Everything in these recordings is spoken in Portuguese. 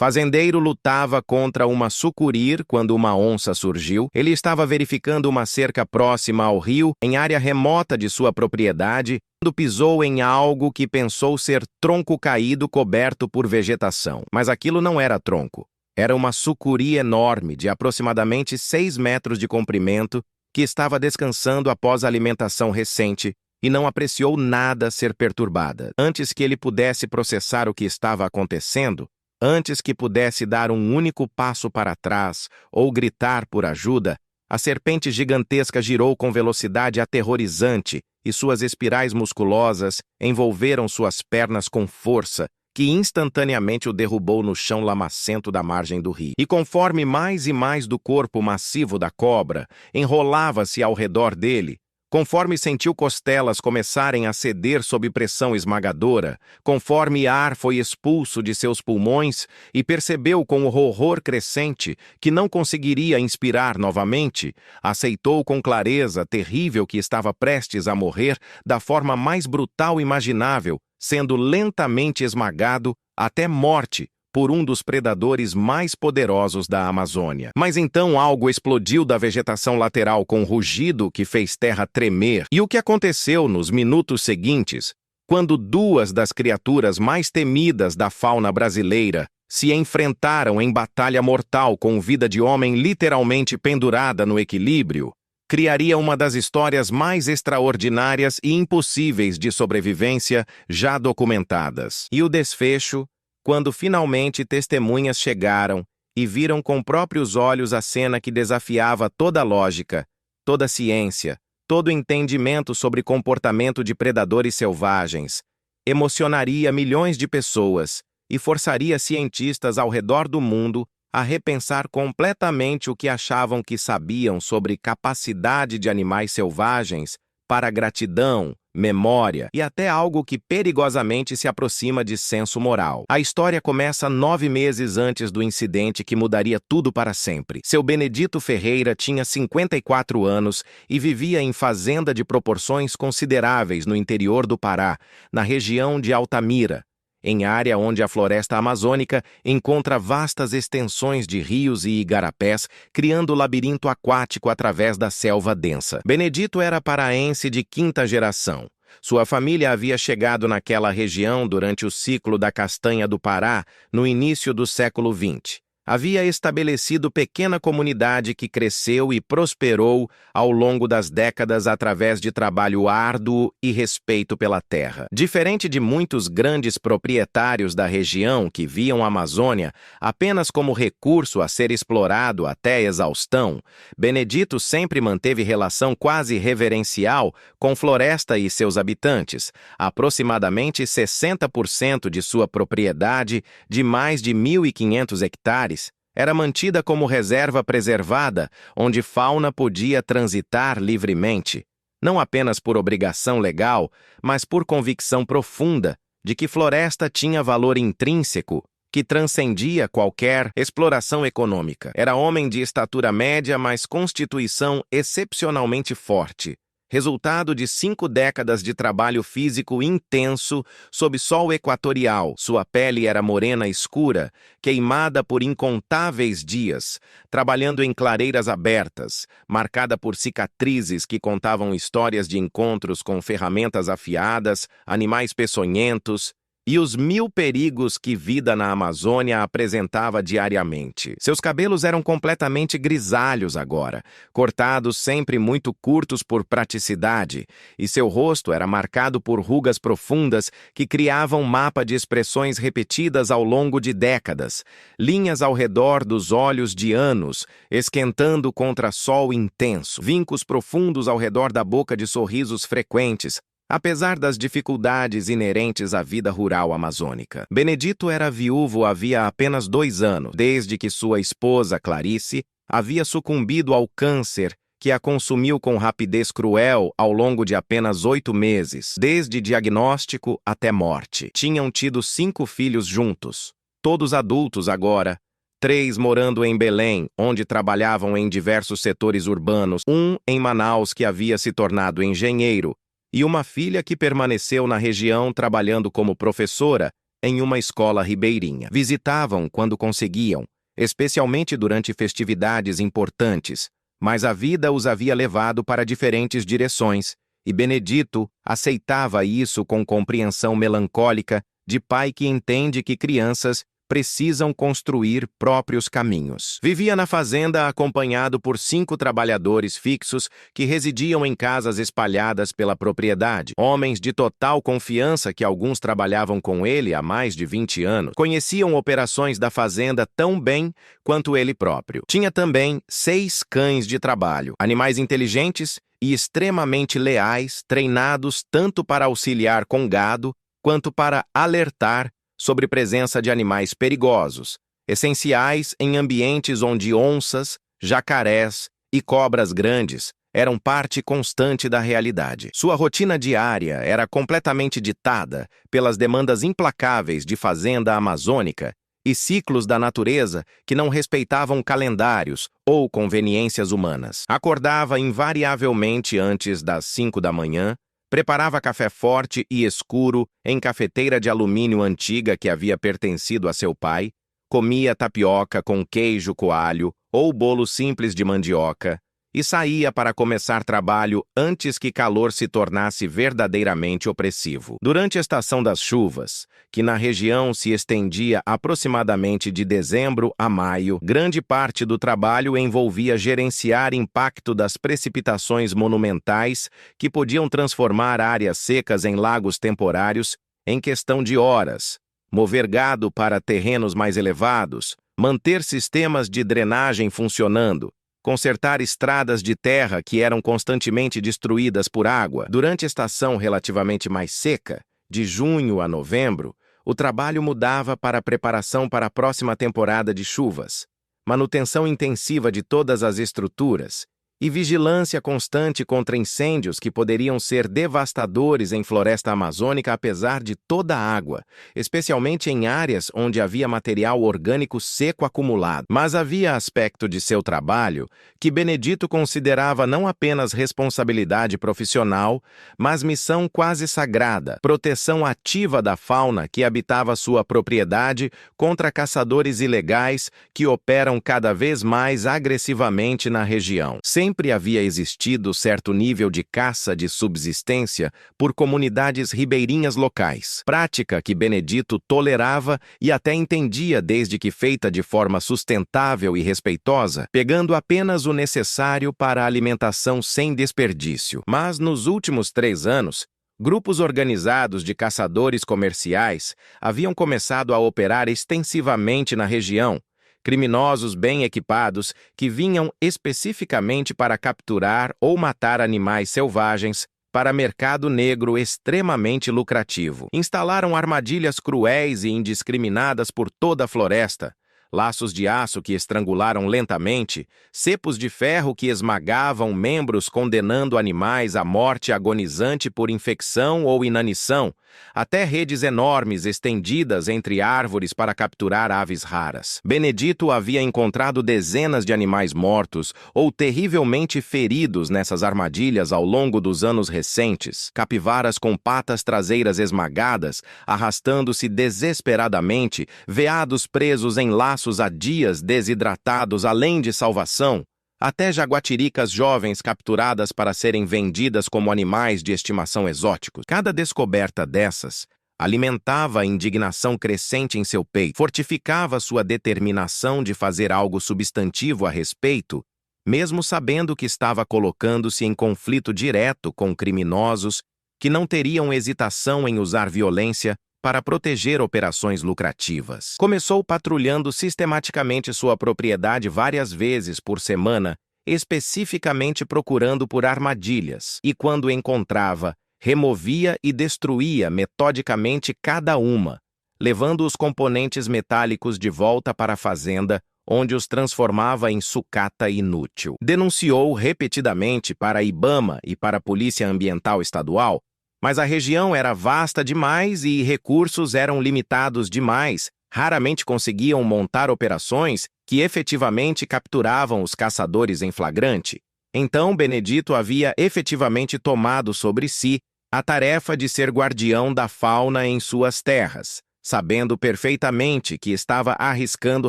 Fazendeiro lutava contra uma sucuri quando uma onça surgiu. Ele estava verificando uma cerca próxima ao rio, em área remota de sua propriedade, quando pisou em algo que pensou ser tronco caído coberto por vegetação. Mas aquilo não era tronco. Era uma sucuri enorme, de aproximadamente 6 metros de comprimento, que estava descansando após a alimentação recente e não apreciou nada ser perturbada. Antes que ele pudesse processar o que estava acontecendo, antes que pudesse dar um único passo para trás ou gritar por ajuda, a serpente gigantesca girou com velocidade aterrorizante e suas espirais musculosas envolveram suas pernas com força, que instantaneamente o derrubou no chão lamacento da margem do rio. E conforme mais e mais do corpo massivo da cobra enrolava-se ao redor dele, conforme sentiu costelas começarem a ceder sob pressão esmagadora, conforme ar foi expulso de seus pulmões e percebeu com o horror crescente que não conseguiria inspirar novamente, aceitou com clareza terrível que estava prestes a morrer da forma mais brutal imaginável, sendo lentamente esmagado até morte por um dos predadores mais poderosos da Amazônia. Mas então algo explodiu da vegetação lateral com um rugido que fez terra tremer. E o que aconteceu nos minutos seguintes, quando duas das criaturas mais temidas da fauna brasileira se enfrentaram em batalha mortal com vida de homem literalmente pendurada no equilíbrio, criaria uma das histórias mais extraordinárias e impossíveis de sobrevivência já documentadas. E o desfecho, quando finalmente testemunhas chegaram e viram com próprios olhos a cena que desafiava toda a lógica, toda a ciência, todo o entendimento sobre comportamento de predadores selvagens, emocionaria milhões de pessoas e forçaria cientistas ao redor do mundo a repensar completamente o que achavam que sabiam sobre capacidade de animais selvagens para gratidão, memória e até algo que perigosamente se aproxima de senso moral. A história começa 9 meses antes do incidente que mudaria tudo para sempre. Seu Benedito Ferreira tinha 54 anos e vivia em fazenda de proporções consideráveis no interior do Pará, na região de Altamira, em área onde a floresta amazônica encontra vastas extensões de rios e igarapés, criando labirinto aquático através da selva densa. Benedito era paraense de 5ª geração. Sua família havia chegado naquela região durante o ciclo da castanha do Pará, no início do século XX. Havia estabelecido pequena comunidade que cresceu e prosperou ao longo das décadas através de trabalho árduo e respeito pela terra. Diferente de muitos grandes proprietários da região que viam a Amazônia apenas como recurso a ser explorado até exaustão, Benedito sempre manteve relação quase reverencial com floresta e seus habitantes. Aproximadamente 60% de sua propriedade, de mais de 1.500 hectares, era mantida como reserva preservada, onde fauna podia transitar livremente, não apenas por obrigação legal, mas por convicção profunda de que floresta tinha valor intrínseco que transcendia qualquer exploração econômica. Era homem de estatura média, mas constituição excepcionalmente forte, resultado de 5 décadas de trabalho físico intenso sob sol equatorial. Sua pele era morena escura, queimada por incontáveis dias, trabalhando em clareiras abertas, marcada por cicatrizes que contavam histórias de encontros com ferramentas afiadas, animais peçonhentos e os 1000 perigos que vida na Amazônia apresentava diariamente. Seus cabelos eram completamente grisalhos agora, cortados sempre muito curtos por praticidade, e seu rosto era marcado por rugas profundas que criavam mapa de expressões repetidas ao longo de décadas, linhas ao redor dos olhos de anos, esquentando contra sol intenso, vincos profundos ao redor da boca de sorrisos frequentes, apesar das dificuldades inerentes à vida rural amazônica. Benedito era viúvo havia apenas 2 anos, desde que sua esposa, Clarice, havia sucumbido ao câncer que a consumiu com rapidez cruel ao longo de apenas 8 meses, desde diagnóstico até morte. Tinham tido 5 filhos juntos, todos adultos agora, 3 morando em Belém, onde trabalhavam em diversos setores urbanos, um em Manaus que havia se tornado engenheiro, e uma filha que permaneceu na região trabalhando como professora em uma escola ribeirinha. Visitavam quando conseguiam, especialmente durante festividades importantes, mas a vida os havia levado para diferentes direções, e Benedito aceitava isso com compreensão melancólica de pai que entende que crianças precisam construir próprios caminhos. Vivia na fazenda acompanhado por 5 trabalhadores fixos que residiam em casas espalhadas pela propriedade. Homens de total confiança que alguns trabalhavam com ele há mais de 20 anos. Conheciam operações da fazenda tão bem quanto ele próprio. Tinha também 6 cães de trabalho, animais inteligentes e extremamente leais, treinados tanto para auxiliar com gado quanto para alertar sobre presença de animais perigosos, essenciais em ambientes onde onças, jacarés e cobras grandes eram parte constante da realidade. Sua rotina diária era completamente ditada pelas demandas implacáveis de fazenda amazônica e ciclos da natureza que não respeitavam calendários ou conveniências humanas. Acordava invariavelmente antes das 5 da manhã, preparava café forte e escuro em cafeteira de alumínio antiga que havia pertencido a seu pai, comia tapioca com queijo coalho ou bolo simples de mandioca e saía para começar trabalho antes que calor se tornasse verdadeiramente opressivo. Durante a estação das chuvas, que na região se estendia aproximadamente de dezembro a maio, grande parte do trabalho envolvia gerenciar impacto das precipitações monumentais que podiam transformar áreas secas em lagos temporários em questão de horas, mover gado para terrenos mais elevados, manter sistemas de drenagem funcionando, consertar estradas de terra que eram constantemente destruídas por água. Durante a estação relativamente mais seca, de junho a novembro, o trabalho mudava para a preparação para a próxima temporada de chuvas, manutenção intensiva de todas as estruturas e vigilância constante contra incêndios que poderiam ser devastadores em floresta amazônica apesar de toda a água, especialmente em áreas onde havia material orgânico seco acumulado. Mas havia aspecto de seu trabalho que Benedito considerava não apenas responsabilidade profissional, mas missão quase sagrada, proteção ativa da fauna que habitava sua propriedade contra caçadores ilegais que operam cada vez mais agressivamente na região. Sempre havia existido certo nível de caça de subsistência por comunidades ribeirinhas locais, prática que Benedito tolerava e até entendia desde que feita de forma sustentável e respeitosa, pegando apenas o necessário para a alimentação sem desperdício. Mas nos últimos 3 anos, grupos organizados de caçadores comerciais haviam começado a operar extensivamente na região, criminosos bem equipados que vinham especificamente para capturar ou matar animais selvagens para mercado negro extremamente lucrativo. Instalaram armadilhas cruéis e indiscriminadas por toda a floresta, laços de aço que estrangularam lentamente, cepos de ferro que esmagavam membros condenando animais à morte agonizante por infecção ou inanição, até redes enormes estendidas entre árvores para capturar aves raras. Benedito havia encontrado dezenas de animais mortos ou terrivelmente feridos nessas armadilhas ao longo dos anos recentes, capivaras com patas traseiras esmagadas, arrastando-se desesperadamente, veados presos em laços há dias desidratados além de salvação, até jaguatiricas jovens capturadas para serem vendidas como animais de estimação exóticos. Cada descoberta dessas alimentava a indignação crescente em seu peito, fortificava sua determinação de fazer algo substantivo a respeito, mesmo sabendo que estava colocando-se em conflito direto com criminosos que não teriam hesitação em usar violência para proteger operações lucrativas. Começou patrulhando sistematicamente sua propriedade várias vezes por semana, especificamente procurando por armadilhas, e quando encontrava, removia e destruía metodicamente cada uma, levando os componentes metálicos de volta para a fazenda, onde os transformava em sucata inútil. Denunciou repetidamente para a IBAMA e para a Polícia Ambiental Estadual, mas a região era vasta demais e recursos eram limitados demais. Raramente conseguiam montar operações que efetivamente capturavam os caçadores em flagrante. Então Benedito havia efetivamente tomado sobre si a tarefa de ser guardião da fauna em suas terras, sabendo perfeitamente que estava arriscando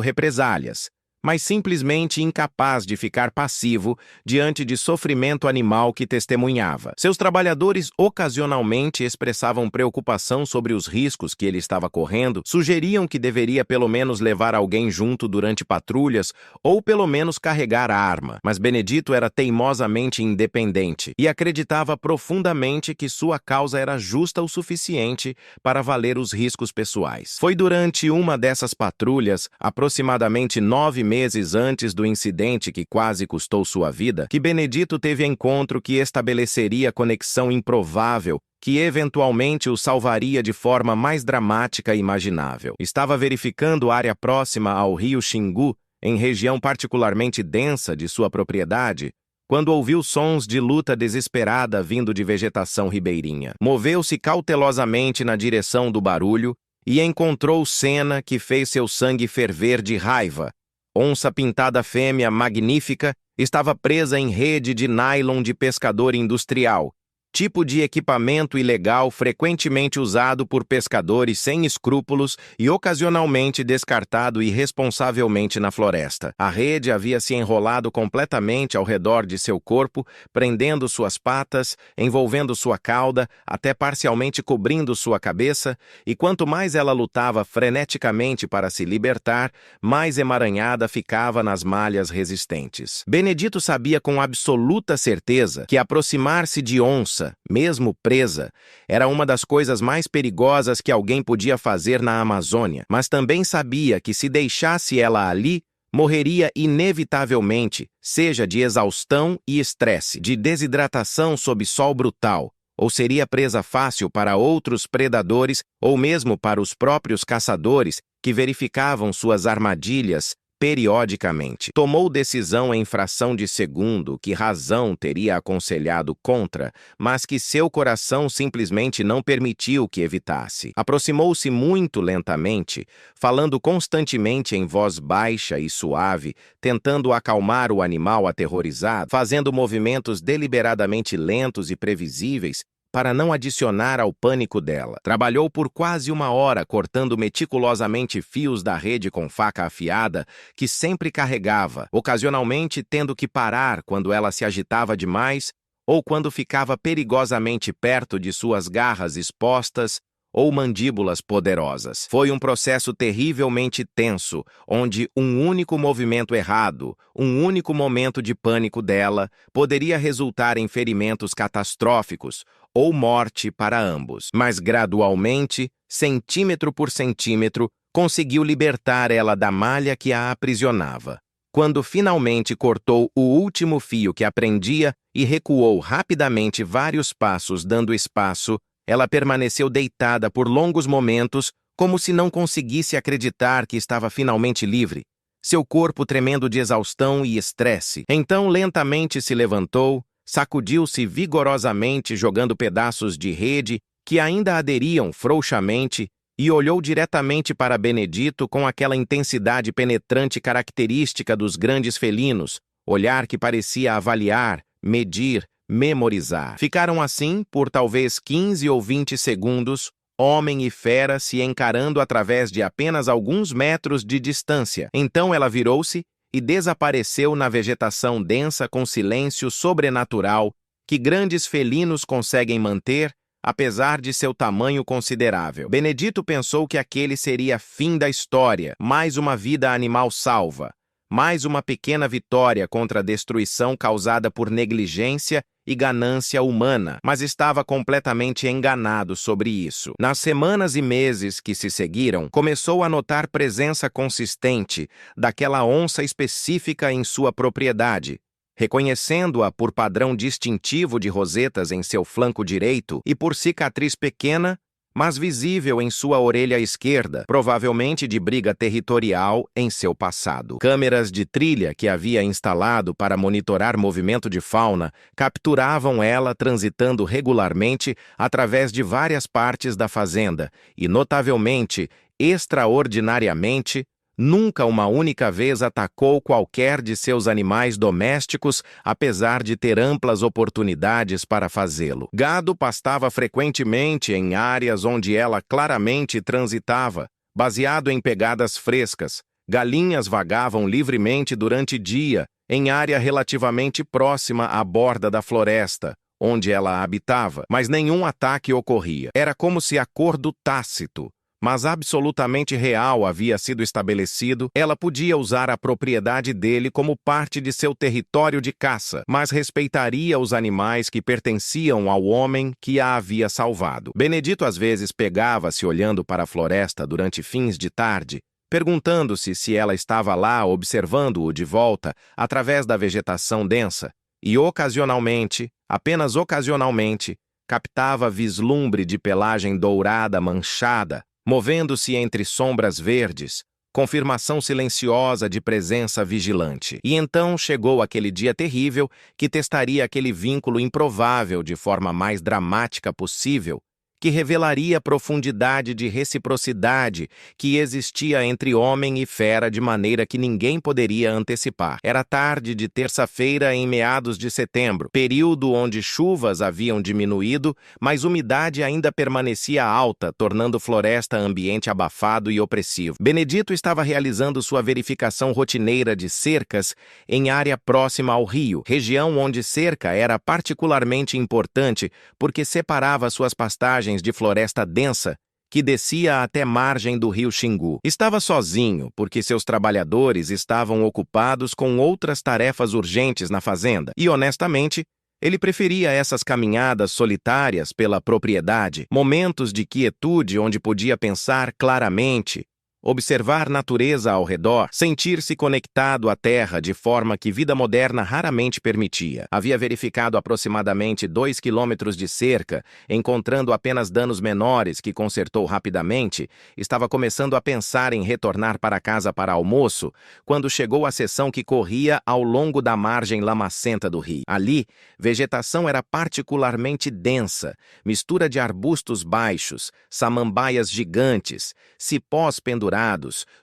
represálias, mas simplesmente incapaz de ficar passivo diante de sofrimento animal que testemunhava. Seus trabalhadores ocasionalmente expressavam preocupação sobre os riscos que ele estava correndo, sugeriam que deveria pelo menos levar alguém junto durante patrulhas ou pelo menos carregar a arma, mas Benedito era teimosamente independente e acreditava profundamente que sua causa era justa o suficiente para valer os riscos pessoais. Foi durante uma dessas patrulhas, aproximadamente 9 meses antes do incidente que quase custou sua vida, que Benedito teve encontro que estabeleceria conexão improvável que eventualmente o salvaria de forma mais dramática imaginável. Estava verificando área próxima ao rio Xingu, em região particularmente densa de sua propriedade, quando ouviu sons de luta desesperada vindo de vegetação ribeirinha. Moveu-se cautelosamente na direção do barulho e encontrou cena que fez seu sangue ferver de raiva. Onça pintada fêmea magnífica estava presa em rede de nylon de pescador industrial, tipo de equipamento ilegal frequentemente usado por pescadores sem escrúpulos e ocasionalmente descartado irresponsavelmente na floresta. A rede havia se enrolado completamente ao redor de seu corpo, prendendo suas patas, envolvendo sua cauda, até parcialmente cobrindo sua cabeça, e quanto mais ela lutava freneticamente para se libertar, mais emaranhada ficava nas malhas resistentes. Benedito sabia com absoluta certeza que aproximar-se de onça, mesmo presa, era uma das coisas mais perigosas que alguém podia fazer na Amazônia, mas também sabia que se deixasse ela ali, morreria inevitavelmente, seja de exaustão e estresse, de desidratação sob sol brutal, ou seria presa fácil para outros predadores ou mesmo para os próprios caçadores que verificavam suas armadilhas periodicamente. Tomou decisão em fração de segundo que razão teria aconselhado contra, mas que seu coração simplesmente não permitiu que evitasse. Aproximou-se muito lentamente, falando constantemente em voz baixa e suave, tentando acalmar o animal aterrorizado, fazendo movimentos deliberadamente lentos e previsíveis para não adicionar ao pânico dela. Trabalhou por quase 1 hora cortando meticulosamente fios da rede com faca afiada que sempre carregava, ocasionalmente tendo que parar quando ela se agitava demais ou quando ficava perigosamente perto de suas garras expostas ou mandíbulas poderosas. Foi um processo terrivelmente tenso, onde um único movimento errado, um único momento de pânico dela, poderia resultar em ferimentos catastróficos ou morte para ambos. Mas gradualmente, centímetro por centímetro, conseguiu libertar ela da malha que a aprisionava. Quando finalmente cortou o último fio que a prendia e recuou rapidamente vários passos dando espaço, ela permaneceu deitada por longos momentos, como se não conseguisse acreditar que estava finalmente livre, seu corpo tremendo de exaustão e estresse. Então lentamente se levantou, sacudiu-se vigorosamente jogando pedaços de rede que ainda aderiam frouxamente e olhou diretamente para Benedito com aquela intensidade penetrante característica dos grandes felinos, olhar que parecia avaliar, medir, memorizar. Ficaram assim por talvez 15 ou 20 segundos, homem e fera se encarando através de apenas alguns metros de distância. Então ela virou-se e desapareceu na vegetação densa com silêncio sobrenatural que grandes felinos conseguem manter, apesar de seu tamanho considerável. Benedito pensou que aquele seria fim da história, mais uma vida animal salva, mais uma pequena vitória contra a destruição causada por negligência e ganância humana, mas estava completamente enganado sobre isso. Nas semanas e meses que se seguiram, começou a notar presença consistente daquela onça específica em sua propriedade, reconhecendo-a por padrão distintivo de rosetas em seu flanco direito e por cicatriz pequena, mas visível em sua orelha esquerda, provavelmente de briga territorial em seu passado. Câmeras de trilha que havia instalado para monitorar movimento de fauna capturavam ela transitando regularmente através de várias partes da fazenda e, notavelmente, extraordinariamente, Nunca uma única vez atacou qualquer de seus animais domésticos, apesar de ter amplas oportunidades para fazê-lo. Gado pastava frequentemente em áreas onde ela claramente transitava, baseado em pegadas frescas. Galinhas vagavam livremente durante o dia, em área relativamente próxima à borda da floresta, onde ela habitava, mas nenhum ataque ocorria. Era como se acordo tácito, mas absolutamente real havia sido estabelecido. Ela podia usar a propriedade dele como parte de seu território de caça, mas respeitaria os animais que pertenciam ao homem que a havia salvado. Benedito às vezes pegava-se olhando para a floresta durante fins de tarde, perguntando-se se ela estava lá observando-o de volta através da vegetação densa, e ocasionalmente, apenas ocasionalmente, captava vislumbre de pelagem dourada manchada, movendo-se entre sombras verdes, confirmação silenciosa de presença vigilante. E então chegou aquele dia terrível que testaria aquele vínculo improvável de forma mais dramática possível, que revelaria a profundidade de reciprocidade que existia entre homem e fera de maneira que ninguém poderia antecipar. Era tarde de terça-feira em meados de setembro, período onde chuvas haviam diminuído, mas umidade ainda permanecia alta, tornando floresta ambiente abafado e opressivo. Benedito estava realizando sua verificação rotineira de cercas em área próxima ao rio, região onde cerca era particularmente importante porque separava suas pastagens de floresta densa que descia até margem do rio Xingu. Estava sozinho, porque seus trabalhadores estavam ocupados com outras tarefas urgentes na fazenda, e honestamente, ele preferia essas caminhadas solitárias pela propriedade, momentos de quietude onde podia pensar claramente, observar natureza ao redor, sentir-se conectado à terra de forma que vida moderna raramente permitia. Havia verificado aproximadamente 2 quilômetros de cerca, encontrando apenas danos menores que consertou rapidamente. Estava começando a pensar em retornar para casa para almoço, quando chegou a seção que corria ao longo da margem lamacenta do rio. Ali, vegetação era particularmente densa, mistura de arbustos baixos, samambaias gigantes, cipós pendurados,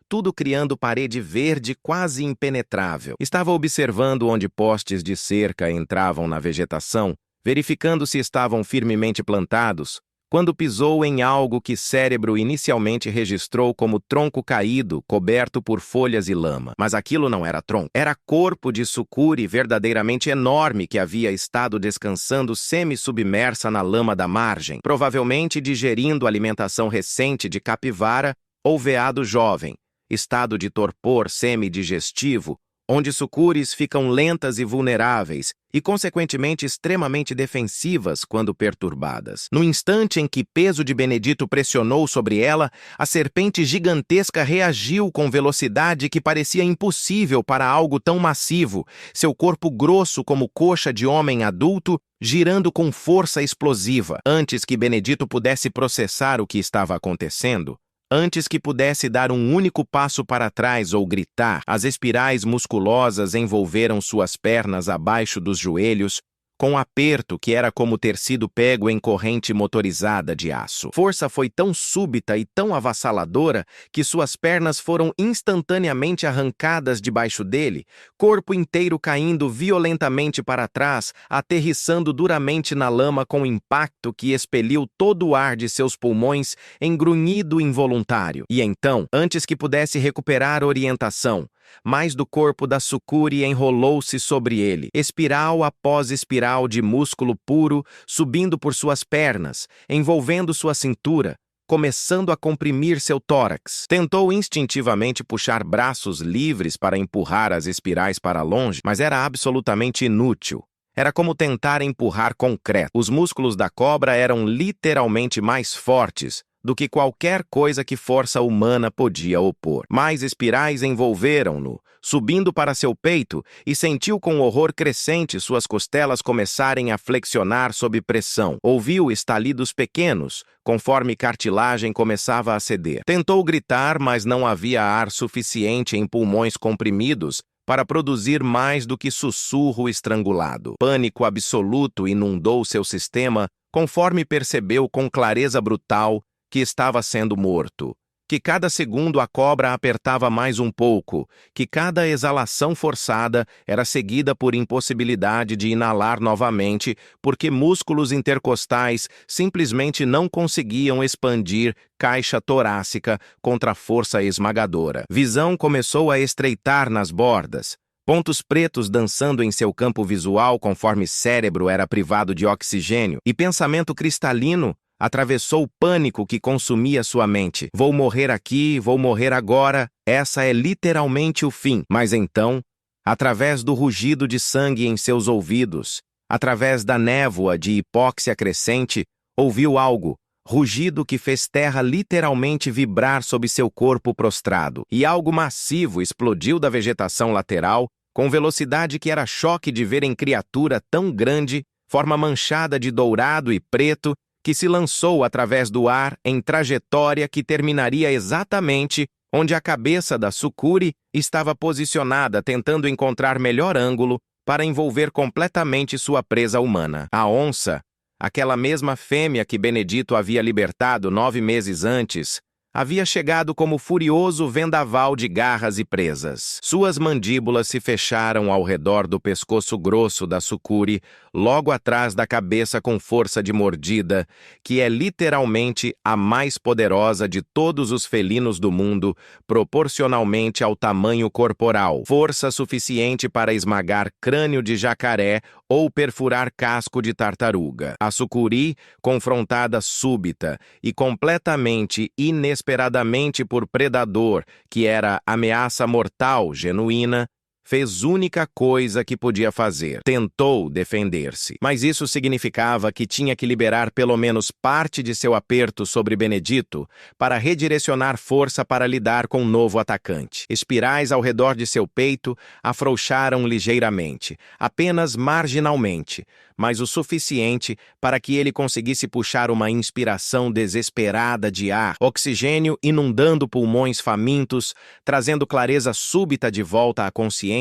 tudo criando parede verde quase impenetrável. Estava observando onde postes de cerca entravam na vegetação, verificando se estavam firmemente plantados, quando pisou em algo que cérebro inicialmente registrou como tronco caído, coberto por folhas e lama. Mas aquilo não era tronco. Era corpo de sucuri verdadeiramente enorme que havia estado descansando semi-submersa na lama da margem, provavelmente digerindo alimentação recente de capivara ou veado jovem, estado de torpor semidigestivo, onde sucures ficam lentas e vulneráveis e, consequentemente, extremamente defensivas quando perturbadas. No instante em que peso de Benedito pressionou sobre ela, a serpente gigantesca reagiu com velocidade que parecia impossível para algo tão massivo, seu corpo grosso como coxa de homem adulto, girando com força explosiva. Antes que Benedito pudesse processar o que estava acontecendo, antes que pudesse dar um único passo para trás ou gritar, as espirais musculosas envolveram suas pernas abaixo dos joelhos, com um aperto que era como ter sido pego em corrente motorizada de aço. Força foi tão súbita e tão avassaladora que suas pernas foram instantaneamente arrancadas debaixo dele, corpo inteiro caindo violentamente para trás, aterrissando duramente na lama com impacto que expeliu todo o ar de seus pulmões em grunhido involuntário. E então, antes que pudesse recuperar orientação, mais do corpo da sucuri enrolou-se sobre ele, espiral após espiral de músculo puro, subindo por suas pernas, envolvendo sua cintura, começando a comprimir seu tórax. Tentou instintivamente puxar braços livres para empurrar as espirais para longe, mas era absolutamente inútil. Era como tentar empurrar concreto. Os músculos da cobra eram literalmente mais fortes do que qualquer coisa que força humana podia opor. Mais espirais envolveram-no, subindo para seu peito, e sentiu com horror crescente suas costelas começarem a flexionar sob pressão. Ouviu estalidos pequenos, conforme cartilagem começava a ceder. Tentou gritar, mas não havia ar suficiente em pulmões comprimidos para produzir mais do que sussurro estrangulado. Pânico absoluto inundou seu sistema, conforme percebeu com clareza brutal que estava sendo morto. que cada segundo a cobra apertava mais um pouco, que cada exalação forçada era seguida por impossibilidade de inalar novamente, porque músculos intercostais simplesmente não conseguiam expandir caixa torácica contra a força esmagadora. Visão começou a estreitar nas bordas, pontos pretos dançando em seu campo visual conforme cérebro era privado de oxigênio, e pensamento cristalino atravessou o pânico que consumia sua mente. Vou morrer aqui, vou morrer agora, essa é literalmente o fim. Mas então, através do rugido de sangue em seus ouvidos, através da névoa de hipóxia crescente, ouviu algo, rugido que fez terra literalmente vibrar sob seu corpo prostrado. E algo massivo explodiu da vegetação lateral, com velocidade que era choque de ver em criatura tão grande, forma manchada de dourado e preto, que se lançou através do ar em trajetória que terminaria exatamente onde a cabeça da sucuri estava posicionada, tentando encontrar melhor ângulo para envolver completamente sua presa humana. A onça, aquela mesma fêmea que Benedito havia libertado 9 meses antes, havia chegado como furioso vendaval de garras e presas. Suas mandíbulas se fecharam ao redor do pescoço grosso da sucuri, logo atrás da cabeça com força de mordida, que é literalmente a mais poderosa de todos os felinos do mundo, proporcionalmente ao tamanho corporal. Força suficiente para esmagar crânio de jacaré ou perfurar casco de tartaruga. A sucuri, confrontada súbita e completamente inesperadamente por predador, que era ameaça mortal genuína, fez única coisa que podia fazer. Tentou defender-se. Mas isso significava que tinha que liberar pelo menos parte de seu aperto sobre Benedito para redirecionar força para lidar com um novo atacante. Espirais ao redor de seu peito afrouxaram ligeiramente, apenas marginalmente, mas o suficiente para que ele conseguisse puxar uma inspiração desesperada de ar, oxigênio inundando pulmões famintos, trazendo clareza súbita de volta à consciência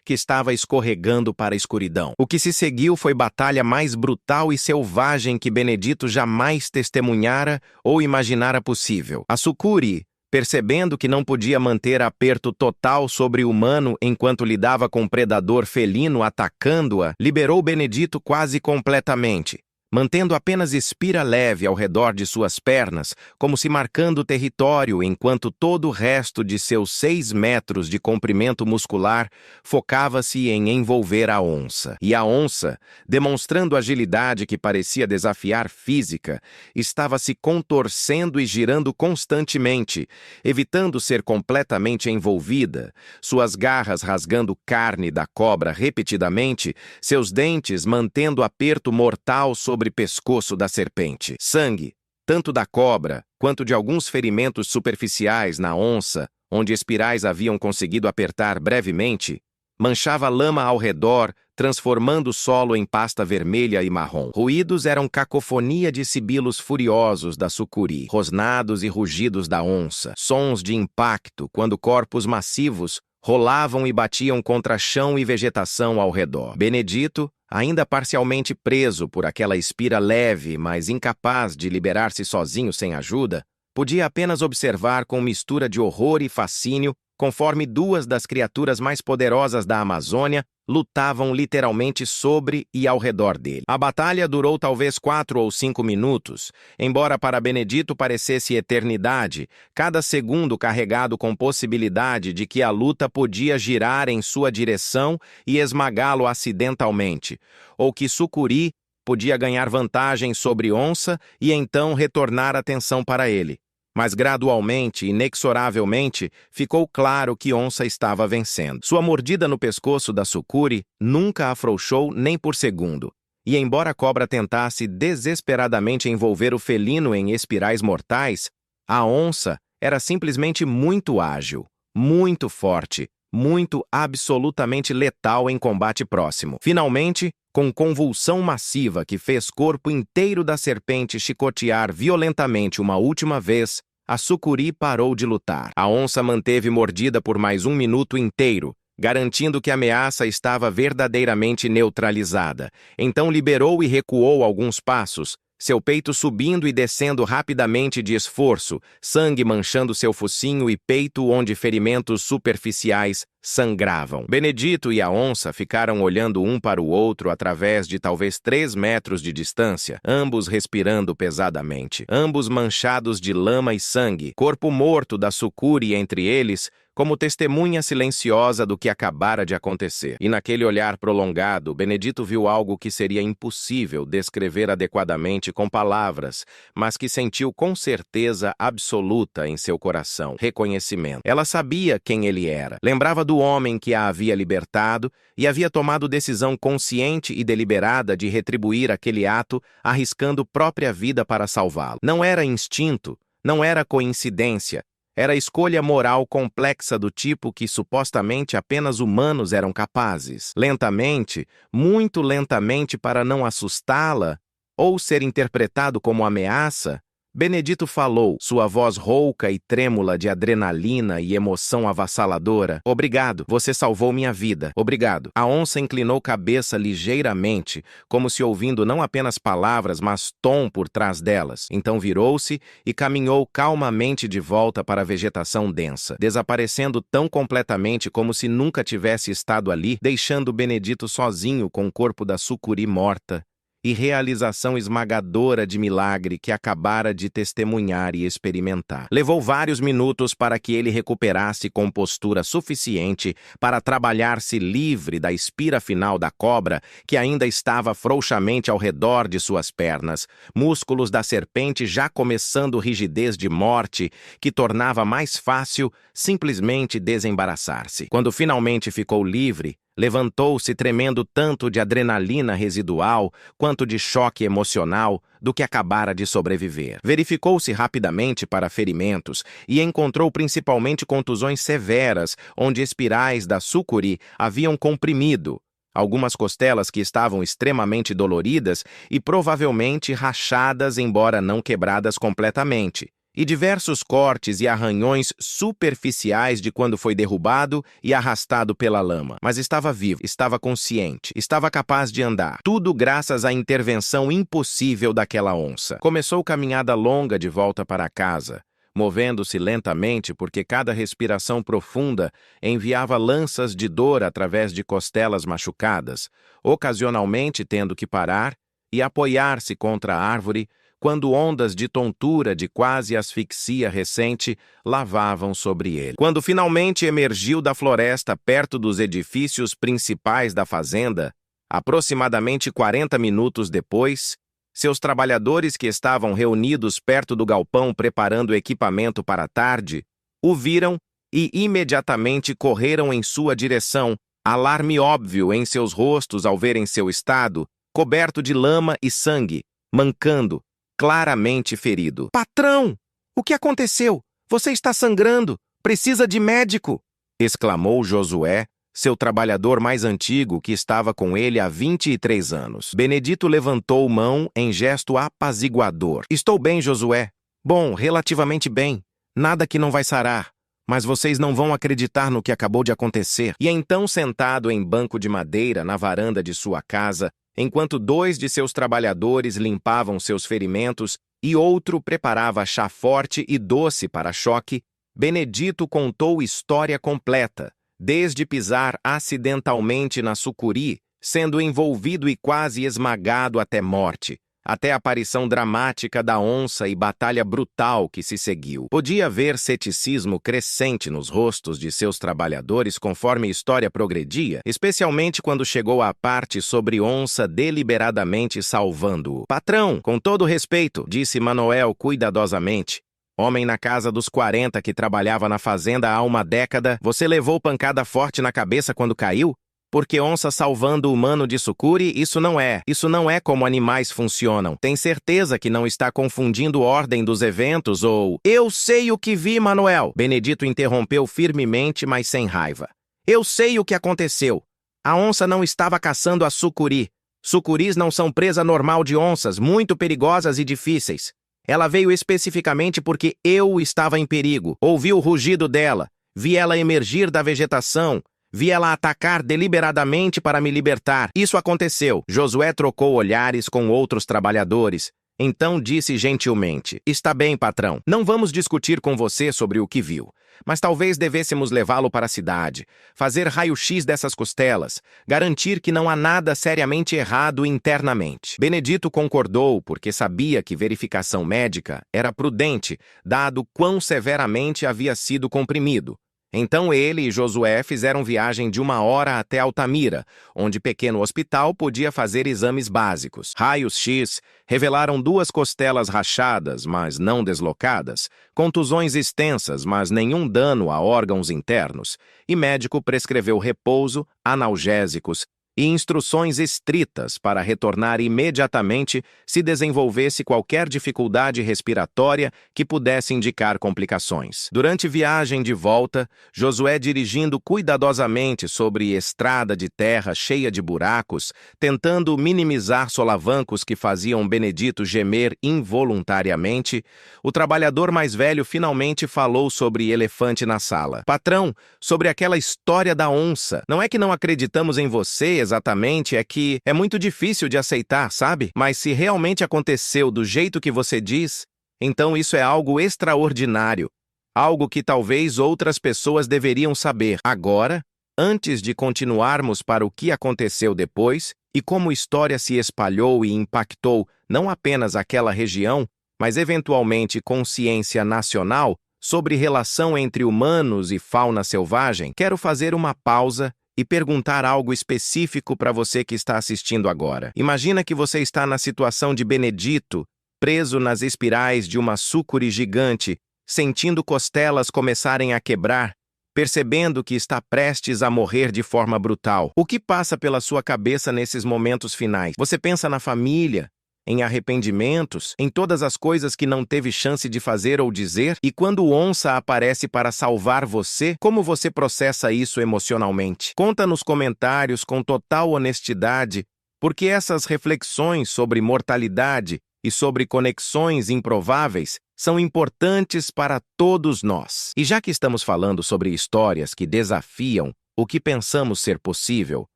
que estava escorregando para a escuridão. O que se seguiu foi batalha mais brutal e selvagem que Benedito jamais testemunhara ou imaginara possível. A sucuri, percebendo que não podia manter aperto total sobre o humano enquanto lidava com um predador felino atacando-a, liberou Benedito quase completamente, mantendo apenas espira leve ao redor de suas pernas, como se marcando território, enquanto todo o resto de seus 6 metros de comprimento muscular focava-se em envolver a onça. E a onça, demonstrando agilidade que parecia desafiar física, estava se contorcendo e girando constantemente, evitando ser completamente envolvida, suas garras rasgando carne da cobra repetidamente, seus dentes mantendo aperto mortal sobre o pescoço da serpente. Sangue, tanto da cobra quanto de alguns ferimentos superficiais na onça, onde espirais haviam conseguido apertar brevemente, manchava lama ao redor, transformando o solo em pasta vermelha e marrom. Ruídos eram cacofonia de sibilos furiosos da sucuri, rosnados e rugidos da onça, sons de impacto quando corpos massivos rolavam e batiam contra chão e vegetação ao redor. Benedito, ainda parcialmente preso por aquela espira leve, mas incapaz de liberar-se sozinho sem ajuda, podia apenas observar com mistura de horror e fascínio conforme 2 das criaturas mais poderosas da Amazônia lutavam literalmente sobre e ao redor dele. A batalha durou talvez 4 ou 5 minutos, embora para Benedito parecesse eternidade, cada segundo carregado com possibilidade de que a luta podia girar em sua direção e esmagá-lo acidentalmente, ou que sucuri podia ganhar vantagem sobre onça e então retornar a atenção para ele. Mas gradualmente, inexoravelmente, ficou claro que onça estava vencendo. Sua mordida no pescoço da sucuri nunca afrouxou nem por segundo, e embora a cobra tentasse desesperadamente envolver o felino em espirais mortais, a onça era simplesmente muito ágil, muito forte, muito absolutamente letal em combate próximo. Finalmente, com convulsão massiva que fez corpo inteiro da serpente chicotear violentamente uma última vez, a sucuri parou de lutar. A onça manteve mordida por mais 1 minuto inteiro, garantindo que a ameaça estava verdadeiramente neutralizada. Então liberou e recuou alguns passos, seu peito subindo e descendo rapidamente de esforço, sangue manchando seu focinho e peito onde ferimentos superficiais sangravam. Benedito e a onça ficaram olhando um para o outro através de talvez 3 metros de distância, ambos respirando pesadamente, ambos manchados de lama e sangue, corpo morto da sucuri entre eles, como testemunha silenciosa do que acabara de acontecer. E naquele olhar prolongado, Benedito viu algo que seria impossível descrever adequadamente com palavras, mas que sentiu com certeza absoluta em seu coração: reconhecimento. Ela sabia quem ele era, lembrava do homem que a havia libertado e havia tomado decisão consciente e deliberada de retribuir aquele ato, arriscando própria vida para salvá-lo. Não era instinto, não era coincidência, era escolha moral complexa do tipo que supostamente apenas humanos eram capazes. Lentamente, muito lentamente para não assustá-la ou ser interpretado como ameaça, Benedito falou, sua voz rouca e trêmula de adrenalina e emoção avassaladora. Obrigado, você salvou minha vida. Obrigado. A onça inclinou cabeça ligeiramente, como se ouvindo não apenas palavras, mas tom por trás delas. Então virou-se e caminhou calmamente de volta para a vegetação densa, desaparecendo tão completamente como se nunca tivesse estado ali, deixando Benedito sozinho com o corpo da sucuri morta e realização esmagadora de milagre que acabara de testemunhar e experimentar. Levou vários minutos para que ele recuperasse compostura suficiente para trabalhar-se livre da espira final da cobra que ainda estava frouxamente ao redor de suas pernas, músculos da serpente já começando rigidez de morte que tornava mais fácil simplesmente desembaraçar-se. Quando finalmente ficou livre, levantou-se tremendo tanto de adrenalina residual quanto de choque emocional do que acabara de sobreviver. Verificou-se rapidamente para ferimentos e encontrou principalmente contusões severas, onde espirais da sucuri haviam comprimido algumas costelas que estavam extremamente doloridas e provavelmente rachadas, embora não quebradas completamente, e diversos cortes e arranhões superficiais de quando foi derrubado e arrastado pela lama. Mas estava vivo, estava consciente, estava capaz de andar. Tudo graças à intervenção impossível daquela onça. Começou caminhada longa de volta para casa, movendo-se lentamente porque cada respiração profunda enviava lanças de dor através de costelas machucadas, ocasionalmente tendo que parar e apoiar-se contra a árvore quando ondas de tontura de quase asfixia recente lavavam sobre ele. Quando finalmente emergiu da floresta perto dos edifícios principais da fazenda, aproximadamente 40 minutos depois, seus trabalhadores que estavam reunidos perto do galpão preparando equipamento para a tarde, o viram e imediatamente correram em sua direção, alarme óbvio em seus rostos ao verem seu estado, coberto de lama e sangue, mancando, claramente ferido. "Patrão! O que aconteceu? Você está sangrando! Precisa de médico!" exclamou Josué, seu trabalhador mais antigo que estava com ele há 23 anos. Benedito levantou mão em gesto apaziguador. "Estou bem, Josué. Bom, relativamente bem. Nada que não vai sarar. Mas vocês não vão acreditar no que acabou de acontecer." E então, sentado em banco de madeira na varanda de sua casa, enquanto 2 de seus trabalhadores limpavam seus ferimentos e outro preparava chá forte e doce para choque, Benedito contou história completa, desde pisar acidentalmente na sucuri, sendo envolvido e quase esmagado até morte, até a aparição dramática da onça e batalha brutal que se seguiu. Podia ver ceticismo crescente nos rostos de seus trabalhadores conforme a história progredia, especialmente quando chegou à parte sobre onça deliberadamente salvando-o. "Patrão, com todo respeito", disse Manoel cuidadosamente, homem na casa dos 40 que trabalhava na fazenda há uma década, "você levou pancada forte na cabeça quando caiu? Porque onça salvando humano de sucuri, isso não é como animais funcionam. Tem certeza que não está confundindo ordem dos eventos ou..." "Eu sei o que vi, Manoel!" Benedito interrompeu firmemente, mas sem raiva. "Eu sei o que aconteceu. A onça não estava caçando a sucuri. Sucuris não são presa normal de onças, muito perigosas e difíceis. Ela veio especificamente porque eu estava em perigo. Ouvi o rugido dela, vi ela emergir da vegetação, vi ela atacar deliberadamente para me libertar. Isso aconteceu." Josué trocou olhares com outros trabalhadores, Então disse gentilmente: "Está bem, patrão. Não vamos discutir com você sobre o que viu. Mas talvez devêssemos levá-lo para a cidade, fazer raio-x dessas costelas, garantir que não há nada seriamente errado internamente." Benedito concordou porque sabia que verificação médica era prudente, dado quão severamente havia sido comprimido. Então ele e Josué fizeram viagem de 1 hora até Altamira, onde pequeno hospital podia fazer exames básicos. Raios-X revelaram 2 costelas rachadas, mas não deslocadas, contusões extensas, mas nenhum dano a órgãos internos, e médico prescreveu repouso, analgésicos e instruções estritas para retornar imediatamente se desenvolvesse qualquer dificuldade respiratória que pudesse indicar complicações. Durante viagem de volta, Josué, dirigindo cuidadosamente sobre estrada de terra cheia de buracos, tentando minimizar solavancos que faziam Benedito gemer involuntariamente, o trabalhador mais velho finalmente falou sobre elefante na sala. "Patrão, sobre aquela história da onça. Não é que não acreditamos em você exatamente, é que é muito difícil de aceitar, sabe? Mas se realmente aconteceu do jeito que você diz, então isso é algo extraordinário. Algo que talvez outras pessoas deveriam saber. Agora, antes de continuarmos para o que aconteceu depois e como a história se espalhou e impactou não apenas aquela região, mas eventualmente consciência nacional sobre relação entre humanos e fauna selvagem, quero fazer uma pausa e perguntar algo específico para você que está assistindo agora. Imagina que você está na situação de Benedito, preso nas espirais de uma sucuri gigante, sentindo costelas começarem a quebrar, percebendo que está prestes a morrer de forma brutal. O que passa pela sua cabeça nesses momentos finais? Você pensa na família, em arrependimentos, em todas as coisas que não teve chance de fazer ou dizer? E quando o onça aparece para salvar você, como você processa isso emocionalmente? Conta nos comentários com total honestidade, porque essas reflexões sobre mortalidade e sobre conexões improváveis são importantes para todos nós. E já que estamos falando sobre histórias que desafiam o que pensamos ser possível,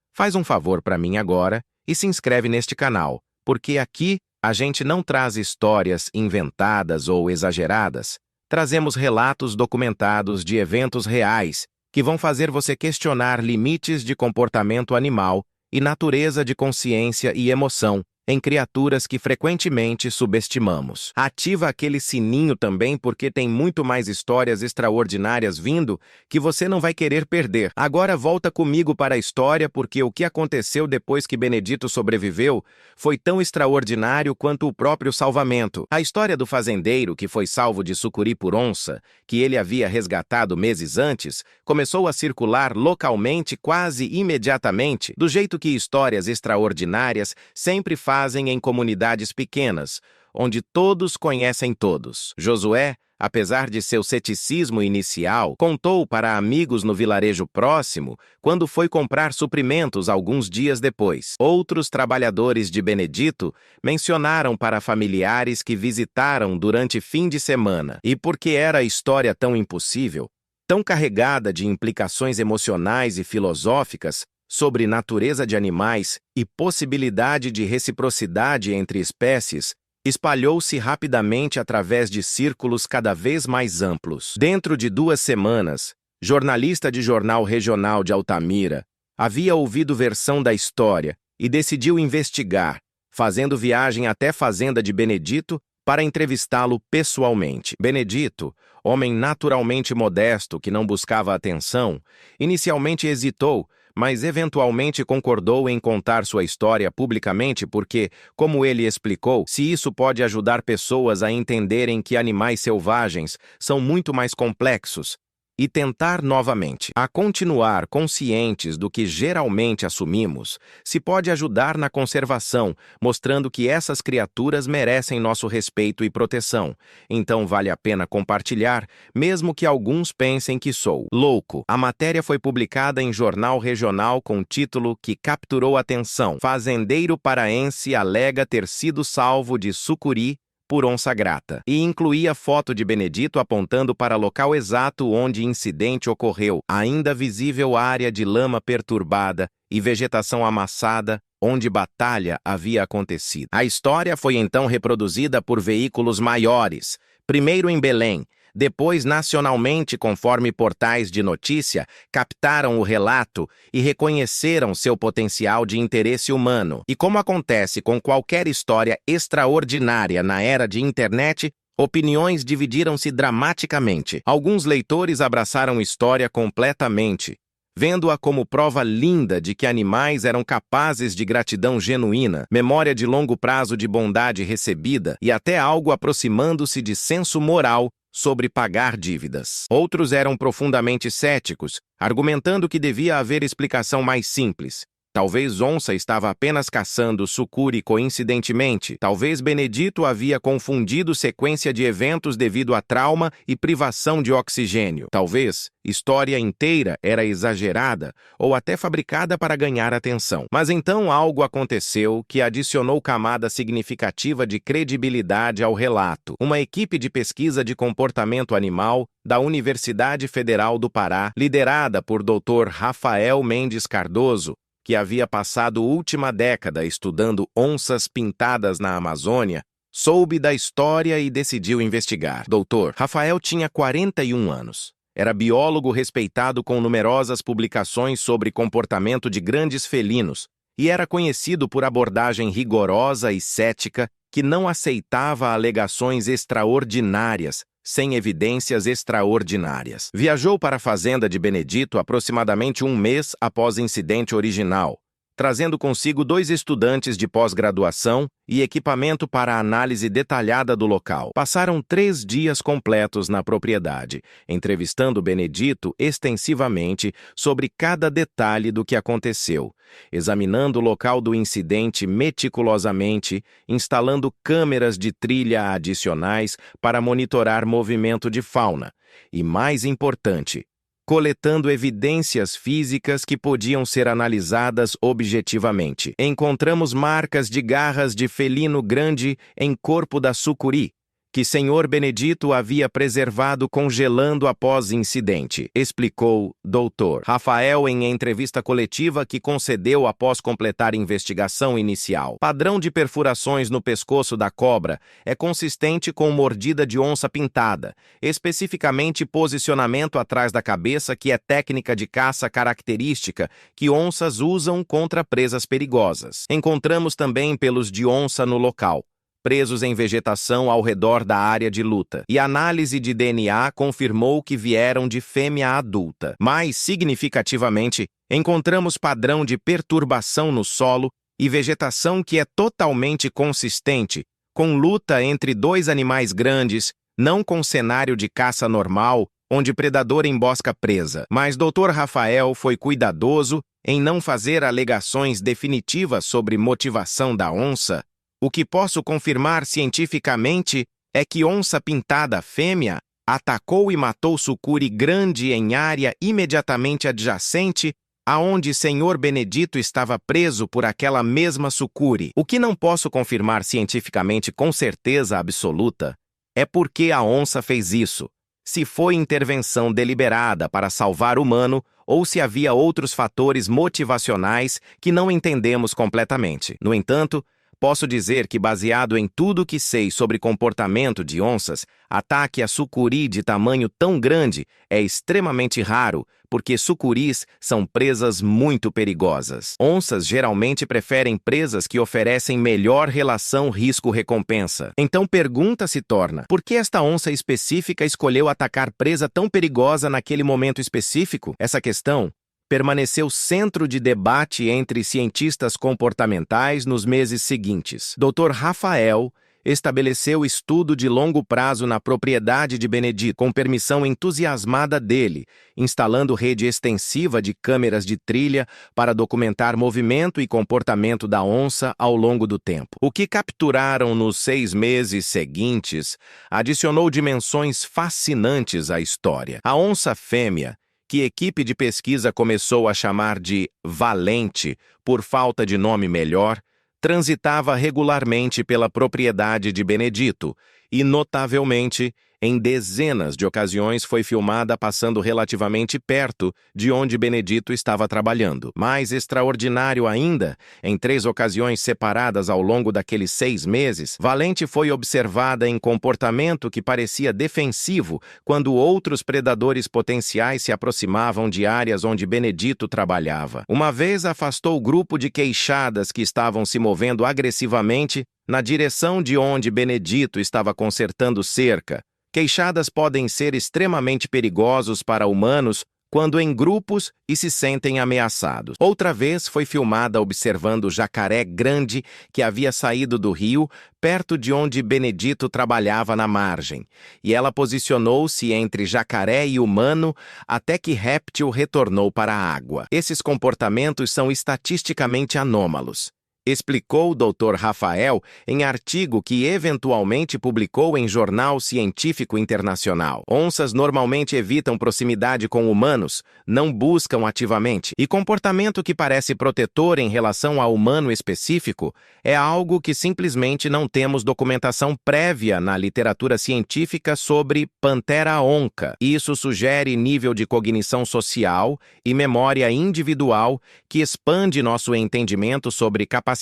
faz um favor para mim agora e se inscreve neste canal, porque aqui a gente não traz histórias inventadas ou exageradas, trazemos relatos documentados de eventos reais que vão fazer você questionar limites de comportamento animal e natureza de consciência e emoção em criaturas que frequentemente subestimamos. Ativa aquele sininho também, porque tem muito mais histórias extraordinárias vindo que você não vai querer perder. Agora volta comigo para a história, porque o que aconteceu depois que Benedito sobreviveu foi tão extraordinário quanto o próprio salvamento. A história do fazendeiro que foi salvo de sucuri por onça, que ele havia resgatado meses antes, começou a circular localmente quase imediatamente, do jeito que histórias extraordinárias sempre fazem em comunidades pequenas, onde todos conhecem todos. Josué, apesar de seu ceticismo inicial, contou para amigos no vilarejo próximo quando foi comprar suprimentos alguns dias depois. Outros trabalhadores de Benedito mencionaram para familiares que visitaram durante fim de semana. E porque era a história tão impossível, tão carregada de implicações emocionais e filosóficas, sobre natureza de animais e possibilidade de reciprocidade entre espécies, espalhou-se rapidamente através de círculos cada vez mais amplos. Dentro de 2 semanas, jornalista de jornal regional de Altamira havia ouvido versão da história e decidiu investigar, fazendo viagem até a fazenda de Benedito para entrevistá-lo pessoalmente. Benedito, homem naturalmente modesto que não buscava atenção, inicialmente hesitou, mas eventualmente concordou em contar sua história publicamente porque, como ele explicou, se isso pode ajudar pessoas a entenderem que animais selvagens são muito mais complexos, e tentar novamente a continuar conscientes do que geralmente assumimos, se pode ajudar na conservação, mostrando que essas criaturas merecem nosso respeito e proteção. Então vale a pena compartilhar, mesmo que alguns pensem que sou louco. A matéria foi publicada em jornal regional com título que capturou atenção: Fazendeiro paraense alega ter sido salvo de sucuri por onça grata, e incluía foto de Benedito apontando para o local exato onde o incidente ocorreu, ainda visível área de lama perturbada e vegetação amassada, onde batalha havia acontecido. A história foi então reproduzida por veículos maiores, primeiro em Belém, depois nacionalmente, conforme portais de notícia captaram o relato e reconheceram seu potencial de interesse humano. E como acontece com qualquer história extraordinária na era de internet, opiniões dividiram-se dramaticamente. Alguns leitores abraçaram a história completamente, vendo-a como prova linda de que animais eram capazes de gratidão genuína, memória de longo prazo de bondade recebida e até algo aproximando-se de senso moral sobre pagar dívidas. Outros eram profundamente céticos, argumentando que devia haver explicação mais simples. Talvez onça estava apenas caçando sucuri coincidentemente. Talvez Benedito havia confundido sequência de eventos devido a trauma e privação de oxigênio. Talvez história inteira era exagerada ou até fabricada para ganhar atenção. Mas então algo aconteceu que adicionou camada significativa de credibilidade ao relato. Uma equipe de pesquisa de comportamento animal da Universidade Federal do Pará, liderada por Dr. Rafael Mendes Cardoso, que havia passado a última década estudando onças pintadas na Amazônia, soube da história e decidiu investigar. Dr. Rafael tinha 41 anos. Era biólogo respeitado com numerosas publicações sobre comportamento de grandes felinos e era conhecido por abordagem rigorosa e cética que não aceitava alegações extraordinárias, sem evidências extraordinárias. Viajou para a fazenda de Benedito aproximadamente um mês após o incidente original, trazendo consigo 2 estudantes de pós-graduação e equipamento para análise detalhada do local. Passaram 3 dias completos na propriedade, entrevistando Benedito extensivamente sobre cada detalhe do que aconteceu, examinando o local do incidente meticulosamente, instalando câmeras de trilha adicionais para monitorar movimento de fauna e, mais importante, coletando evidências físicas que podiam ser analisadas objetivamente. Encontramos marcas de garras de felino grande em corpo da sucuri, que Senhor Benedito havia preservado congelando após incidente, explicou Dr. Rafael em entrevista coletiva que concedeu após completar investigação inicial. Padrão de perfurações no pescoço da cobra é consistente com mordida de onça pintada, especificamente posicionamento atrás da cabeça, que é técnica de caça característica que onças usam contra presas perigosas. Encontramos também pelos de onça no local, presos em vegetação ao redor da área de luta, e análise de DNA confirmou que vieram de fêmea adulta. Mais significativamente, encontramos padrão de perturbação no solo e vegetação que é totalmente consistente, com luta entre 2 animais grandes, não com cenário de caça normal, onde predador embosca presa. Mas Dr. Rafael foi cuidadoso em não fazer alegações definitivas sobre motivação da onça. O que posso confirmar cientificamente é que onça pintada fêmea atacou e matou sucuri grande em área imediatamente adjacente aonde Senhor Benedito estava preso por aquela mesma sucuri. O que não posso confirmar cientificamente com certeza absoluta é porque a onça fez isso, se foi intervenção deliberada para salvar o humano ou se havia outros fatores motivacionais que não entendemos completamente. No entanto, posso dizer que, baseado em tudo que sei sobre comportamento de onças, ataque a sucuri de tamanho tão grande é extremamente raro, porque sucuris são presas muito perigosas. Onças geralmente preferem presas que oferecem melhor relação risco-recompensa. Então pergunta se torna: por que esta onça específica escolheu atacar presa tão perigosa naquele momento específico? Essa questão permaneceu centro de debate entre cientistas comportamentais nos meses seguintes. Dr. Rafael estabeleceu estudo de longo prazo na propriedade de Benedito, com permissão entusiasmada dele, instalando rede extensiva de câmeras de trilha para documentar movimento e comportamento da onça ao longo do tempo. O que capturaram nos 6 meses seguintes adicionou dimensões fascinantes à história. A onça fêmea, que a equipe de pesquisa começou a chamar de Valente, por falta de nome melhor, transitava regularmente pela propriedade de Benedito e, notavelmente, em dezenas de ocasiões foi filmada passando relativamente perto de onde Benedito estava trabalhando. Mais extraordinário ainda, em 3 ocasiões separadas ao longo daqueles 6 meses, Valente foi observada em comportamento que parecia defensivo quando outros predadores potenciais se aproximavam de áreas onde Benedito trabalhava. Uma vez afastou o grupo de queixadas que estavam se movendo agressivamente na direção de onde Benedito estava consertando cerca. Queixadas podem ser extremamente perigosos para humanos quando em grupos e se sentem ameaçados. Outra vez foi filmada observando o jacaré grande que havia saído do rio, perto de onde Benedito trabalhava na margem, e ela posicionou-se entre jacaré e humano até que réptil retornou para a água. Esses comportamentos são estatisticamente anômalos, explicou o Dr. Rafael em artigo que eventualmente publicou em jornal científico internacional. Onças normalmente evitam proximidade com humanos, não buscam ativamente, e comportamento que parece protetor em relação a humano específico é algo que simplesmente não temos documentação prévia na literatura científica sobre Panthera onca. Isso sugere nível de cognição social e memória individual que expande nosso entendimento sobre capacidades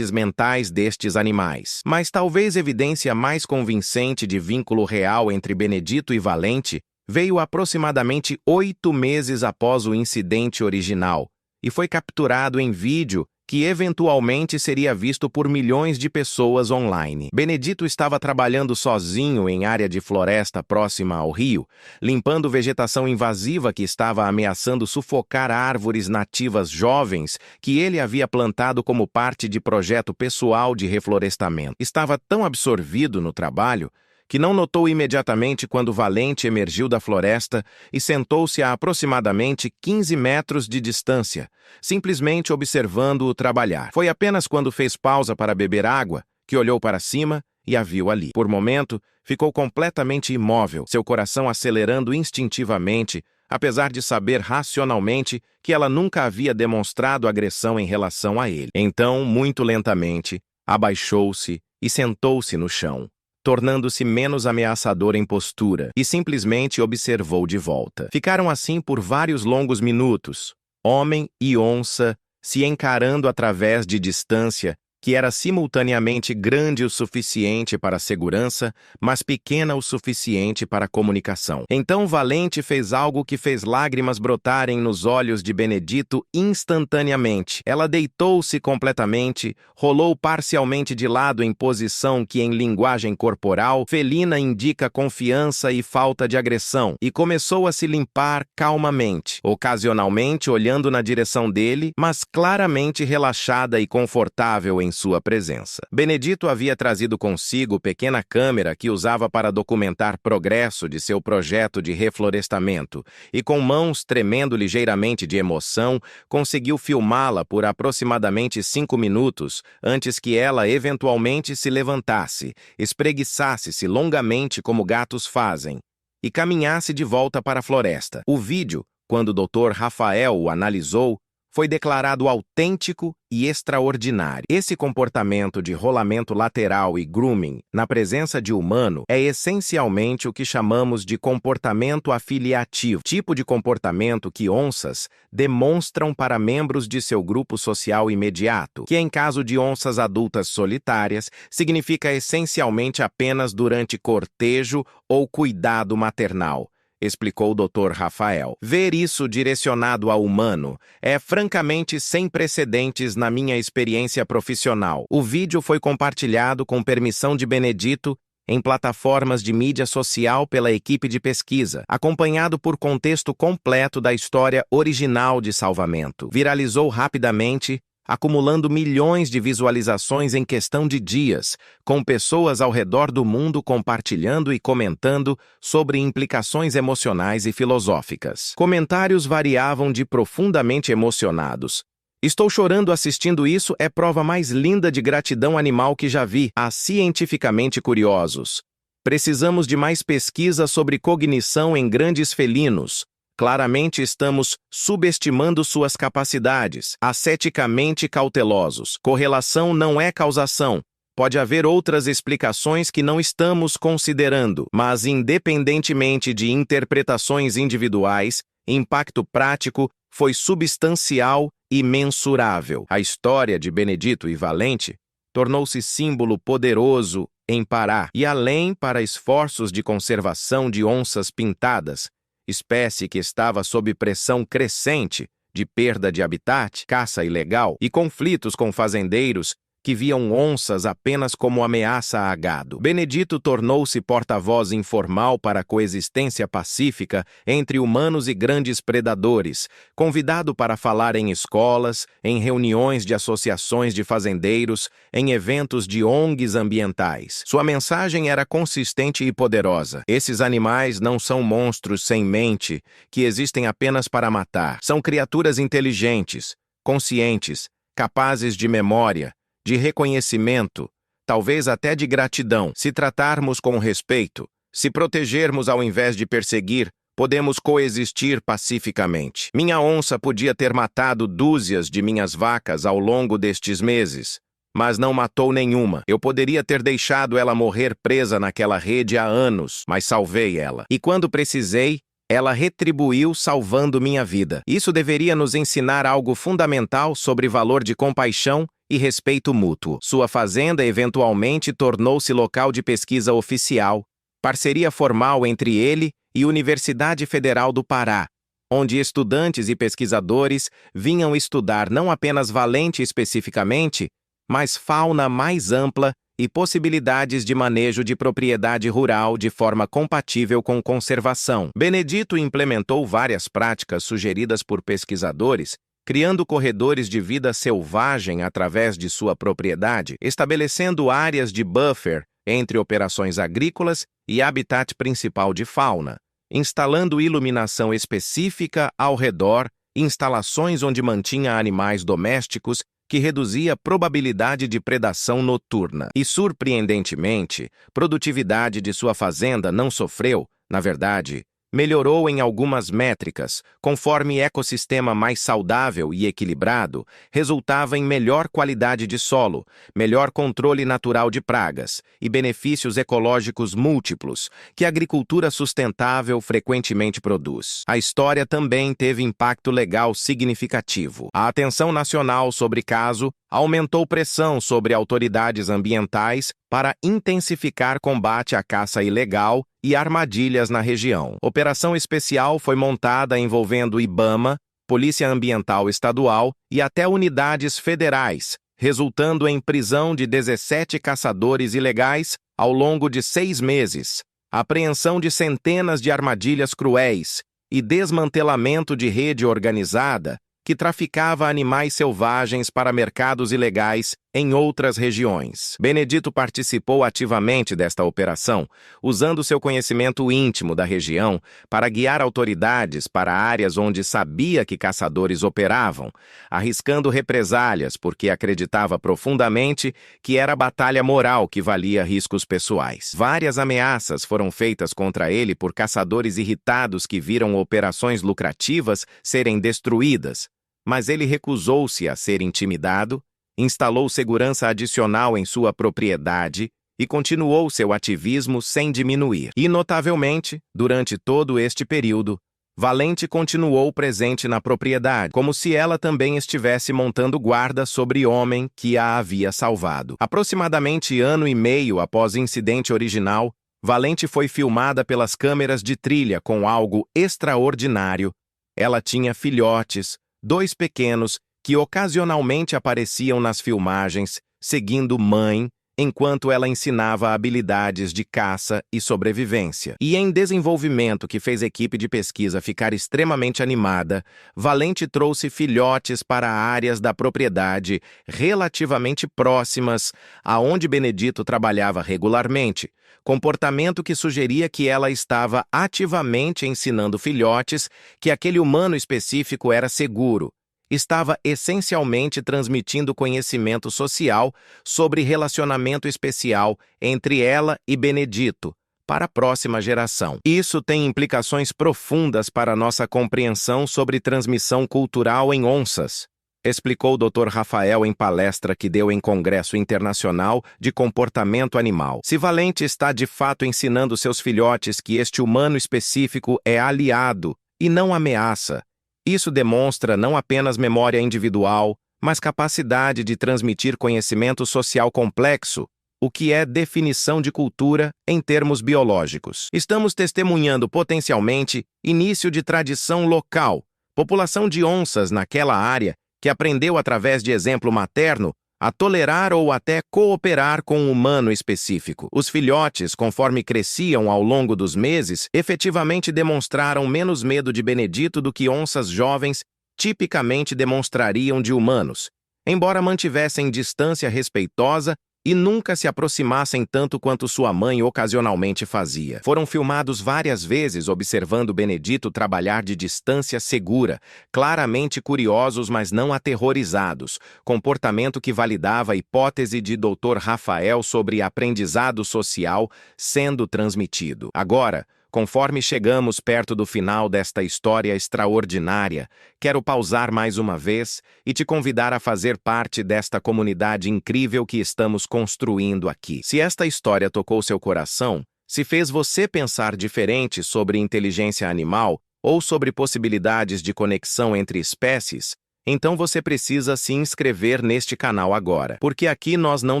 mentais destes animais. Mas talvez evidência mais convincente de vínculo real entre Benedito e Valente veio aproximadamente 8 meses após o incidente original e foi capturado em vídeo que eventualmente seria visto por milhões de pessoas online. Benedito estava trabalhando sozinho em área de floresta próxima ao rio, limpando vegetação invasiva que estava ameaçando sufocar árvores nativas jovens que ele havia plantado como parte de projeto pessoal de reflorestamento. Estava tão absorvido no trabalho que não notou imediatamente quando Valente emergiu da floresta e sentou-se a aproximadamente 15 metros de distância, simplesmente observando-o trabalhar. Foi apenas quando fez pausa para beber água que olhou para cima e a viu ali. Por momento, ficou completamente imóvel, seu coração acelerando instintivamente, apesar de saber racionalmente que ela nunca havia demonstrado agressão em relação a ele. Então, muito lentamente, abaixou-se e sentou-se no chão, tornando-se menos ameaçador em postura, e simplesmente observou de volta. Ficaram assim por vários longos minutos, homem e onça se encarando através de distância que era simultaneamente grande o suficiente para a segurança, mas pequena o suficiente para a comunicação. Então Valente fez algo que fez lágrimas brotarem nos olhos de Benedito instantaneamente. Ela deitou-se completamente, rolou parcialmente de lado em posição que em linguagem corporal felina indica confiança e falta de agressão, e começou a se limpar calmamente, ocasionalmente olhando na direção dele, mas claramente relaxada e confortável em sua presença. Benedito havia trazido consigo pequena câmera que usava para documentar progresso de seu projeto de reflorestamento e, com mãos tremendo ligeiramente de emoção, conseguiu filmá-la por aproximadamente 5 minutos antes que ela eventualmente se levantasse, espreguiçasse-se longamente como gatos fazem e caminhasse de volta para a floresta. O vídeo, quando o Dr. Rafael o analisou, foi declarado autêntico e extraordinário. Esse comportamento de rolamento lateral e grooming na presença de humano é essencialmente o que chamamos de comportamento afiliativo, tipo de comportamento que onças demonstram para membros de seu grupo social imediato, que em caso de onças adultas solitárias, significa essencialmente apenas durante cortejo ou cuidado maternal, explicou o Dr. Rafael. Ver isso direcionado ao humano é francamente sem precedentes na minha experiência profissional. O vídeo foi compartilhado com permissão de Benedito em plataformas de mídia social pela equipe de pesquisa, acompanhado por contexto completo da história original de salvamento. Viralizou rapidamente, acumulando milhões de visualizações em questão de dias, com pessoas ao redor do mundo compartilhando e comentando sobre implicações emocionais e filosóficas. Comentários variavam de profundamente emocionados: "Estou chorando assistindo isso, é prova mais linda de gratidão animal que já vi", a cientificamente curiosos: "Precisamos de mais pesquisa sobre cognição em grandes felinos. Claramente estamos subestimando suas capacidades", asceticamente cautelosos: "Correlação não é causação. Pode haver outras explicações que não estamos considerando, mas independentemente de interpretações individuais, impacto prático foi substancial e mensurável. A história de Benedito e Valente tornou-se símbolo poderoso em Pará e além para esforços de conservação de onças pintadas, espécie que estava sob pressão crescente de perda de habitat, caça ilegal e conflitos com fazendeiros que viam onças apenas como ameaça a gado. Benedito tornou-se porta-voz informal para a coexistência pacífica entre humanos e grandes predadores, convidado para falar em escolas, em reuniões de associações de fazendeiros, em eventos de ONGs ambientais. Sua mensagem era consistente e poderosa. Esses animais não são monstros sem mente, que existem apenas para matar. São criaturas inteligentes, conscientes, capazes de memória, de reconhecimento, talvez até de gratidão. Se tratarmos com respeito, se protegermos ao invés de perseguir, podemos coexistir pacificamente. Minha onça podia ter matado dúzias de minhas vacas ao longo destes meses, mas não matou nenhuma. Eu poderia ter deixado ela morrer presa naquela rede há anos, mas salvei ela. E quando precisei, ela retribuiu salvando minha vida. Isso deveria nos ensinar algo fundamental sobre valor de compaixão e respeito mútuo. Sua fazenda eventualmente tornou-se local de pesquisa oficial, parceria formal entre ele e Universidade Federal do Pará, onde estudantes e pesquisadores vinham estudar não apenas Valente especificamente, mas fauna mais ampla e possibilidades de manejo de propriedade rural de forma compatível com conservação. Benedito implementou várias práticas sugeridas por pesquisadores, criando corredores de vida selvagem através de sua propriedade, estabelecendo áreas de buffer entre operações agrícolas e habitat principal de fauna, instalando iluminação específica ao redor, instalações onde mantinha animais domésticos que reduzia a probabilidade de predação noturna. E, surpreendentemente, produtividade de sua fazenda não sofreu, na verdade, melhorou em algumas métricas, conforme ecossistema mais saudável e equilibrado resultava em melhor qualidade de solo, melhor controle natural de pragas e benefícios ecológicos múltiplos que a agricultura sustentável frequentemente produz. A história também teve impacto legal significativo. A atenção nacional sobre caso aumentou pressão sobre autoridades ambientais para intensificar combate à caça ilegal e armadilhas na região. Operação especial foi montada envolvendo IBAMA, Polícia Ambiental Estadual e até unidades federais, resultando em prisão de 17 caçadores ilegais ao longo de 6 meses, apreensão de centenas de armadilhas cruéis e desmantelamento de rede organizada que traficava animais selvagens para mercados ilegais em outras regiões. Benedito participou ativamente desta operação, usando seu conhecimento íntimo da região para guiar autoridades para áreas onde sabia que caçadores operavam, arriscando represálias porque acreditava profundamente que era batalha moral que valia riscos pessoais. Várias ameaças foram feitas contra ele por caçadores irritados que viram operações lucrativas serem destruídas, mas ele recusou-se a ser intimidado, instalou segurança adicional em sua propriedade e continuou seu ativismo sem diminuir. E, notavelmente, durante todo este período, Valente continuou presente na propriedade, como se ela também estivesse montando guarda sobre o homem que a havia salvado. Aproximadamente ano e meio após o incidente original, Valente foi filmada pelas câmeras de trilha com algo extraordinário. Ela tinha filhotes, 2 pequenos, que ocasionalmente apareciam nas filmagens, seguindo mãe, enquanto ela ensinava habilidades de caça e sobrevivência. E em desenvolvimento que fez a equipe de pesquisa ficar extremamente animada, Valente trouxe filhotes para áreas da propriedade relativamente próximas aonde Benedito trabalhava regularmente, comportamento que sugeria que ela estava ativamente ensinando filhotes que aquele humano específico era seguro. Estava essencialmente transmitindo conhecimento social sobre relacionamento especial entre ela e Benedito para a próxima geração. Isso tem implicações profundas para nossa compreensão sobre transmissão cultural em onças. explicou o Dr. Rafael em palestra que deu em Congresso Internacional de Comportamento Animal. Se Valente está de fato ensinando seus filhotes que este humano específico é aliado e não ameaça, isso demonstra não apenas memória individual, mas capacidade de transmitir conhecimento social complexo, o que é definição de cultura em termos biológicos. Estamos testemunhando potencialmente início de tradição local, população de onças naquela área que aprendeu através de exemplo materno a tolerar ou até cooperar com um humano específico. Os filhotes, conforme cresciam ao longo dos meses, efetivamente demonstraram menos medo de Benedito do que onças jovens tipicamente demonstrariam de humanos, embora mantivessem distância respeitosa e nunca se aproximassem tanto quanto sua mãe ocasionalmente fazia. Foram filmados várias vezes observando Benedito trabalhar de distância segura, claramente curiosos, mas não aterrorizados, comportamento que validava a hipótese de Dr. Rafael sobre aprendizado social sendo transmitido. Agora, conforme chegamos perto do final desta história extraordinária, quero pausar mais uma vez e te convidar a fazer parte desta comunidade incrível que estamos construindo aqui. Se esta história tocou seu coração, se fez você pensar diferente sobre inteligência animal ou sobre possibilidades de conexão entre espécies, então você precisa se inscrever neste canal agora. Porque aqui nós não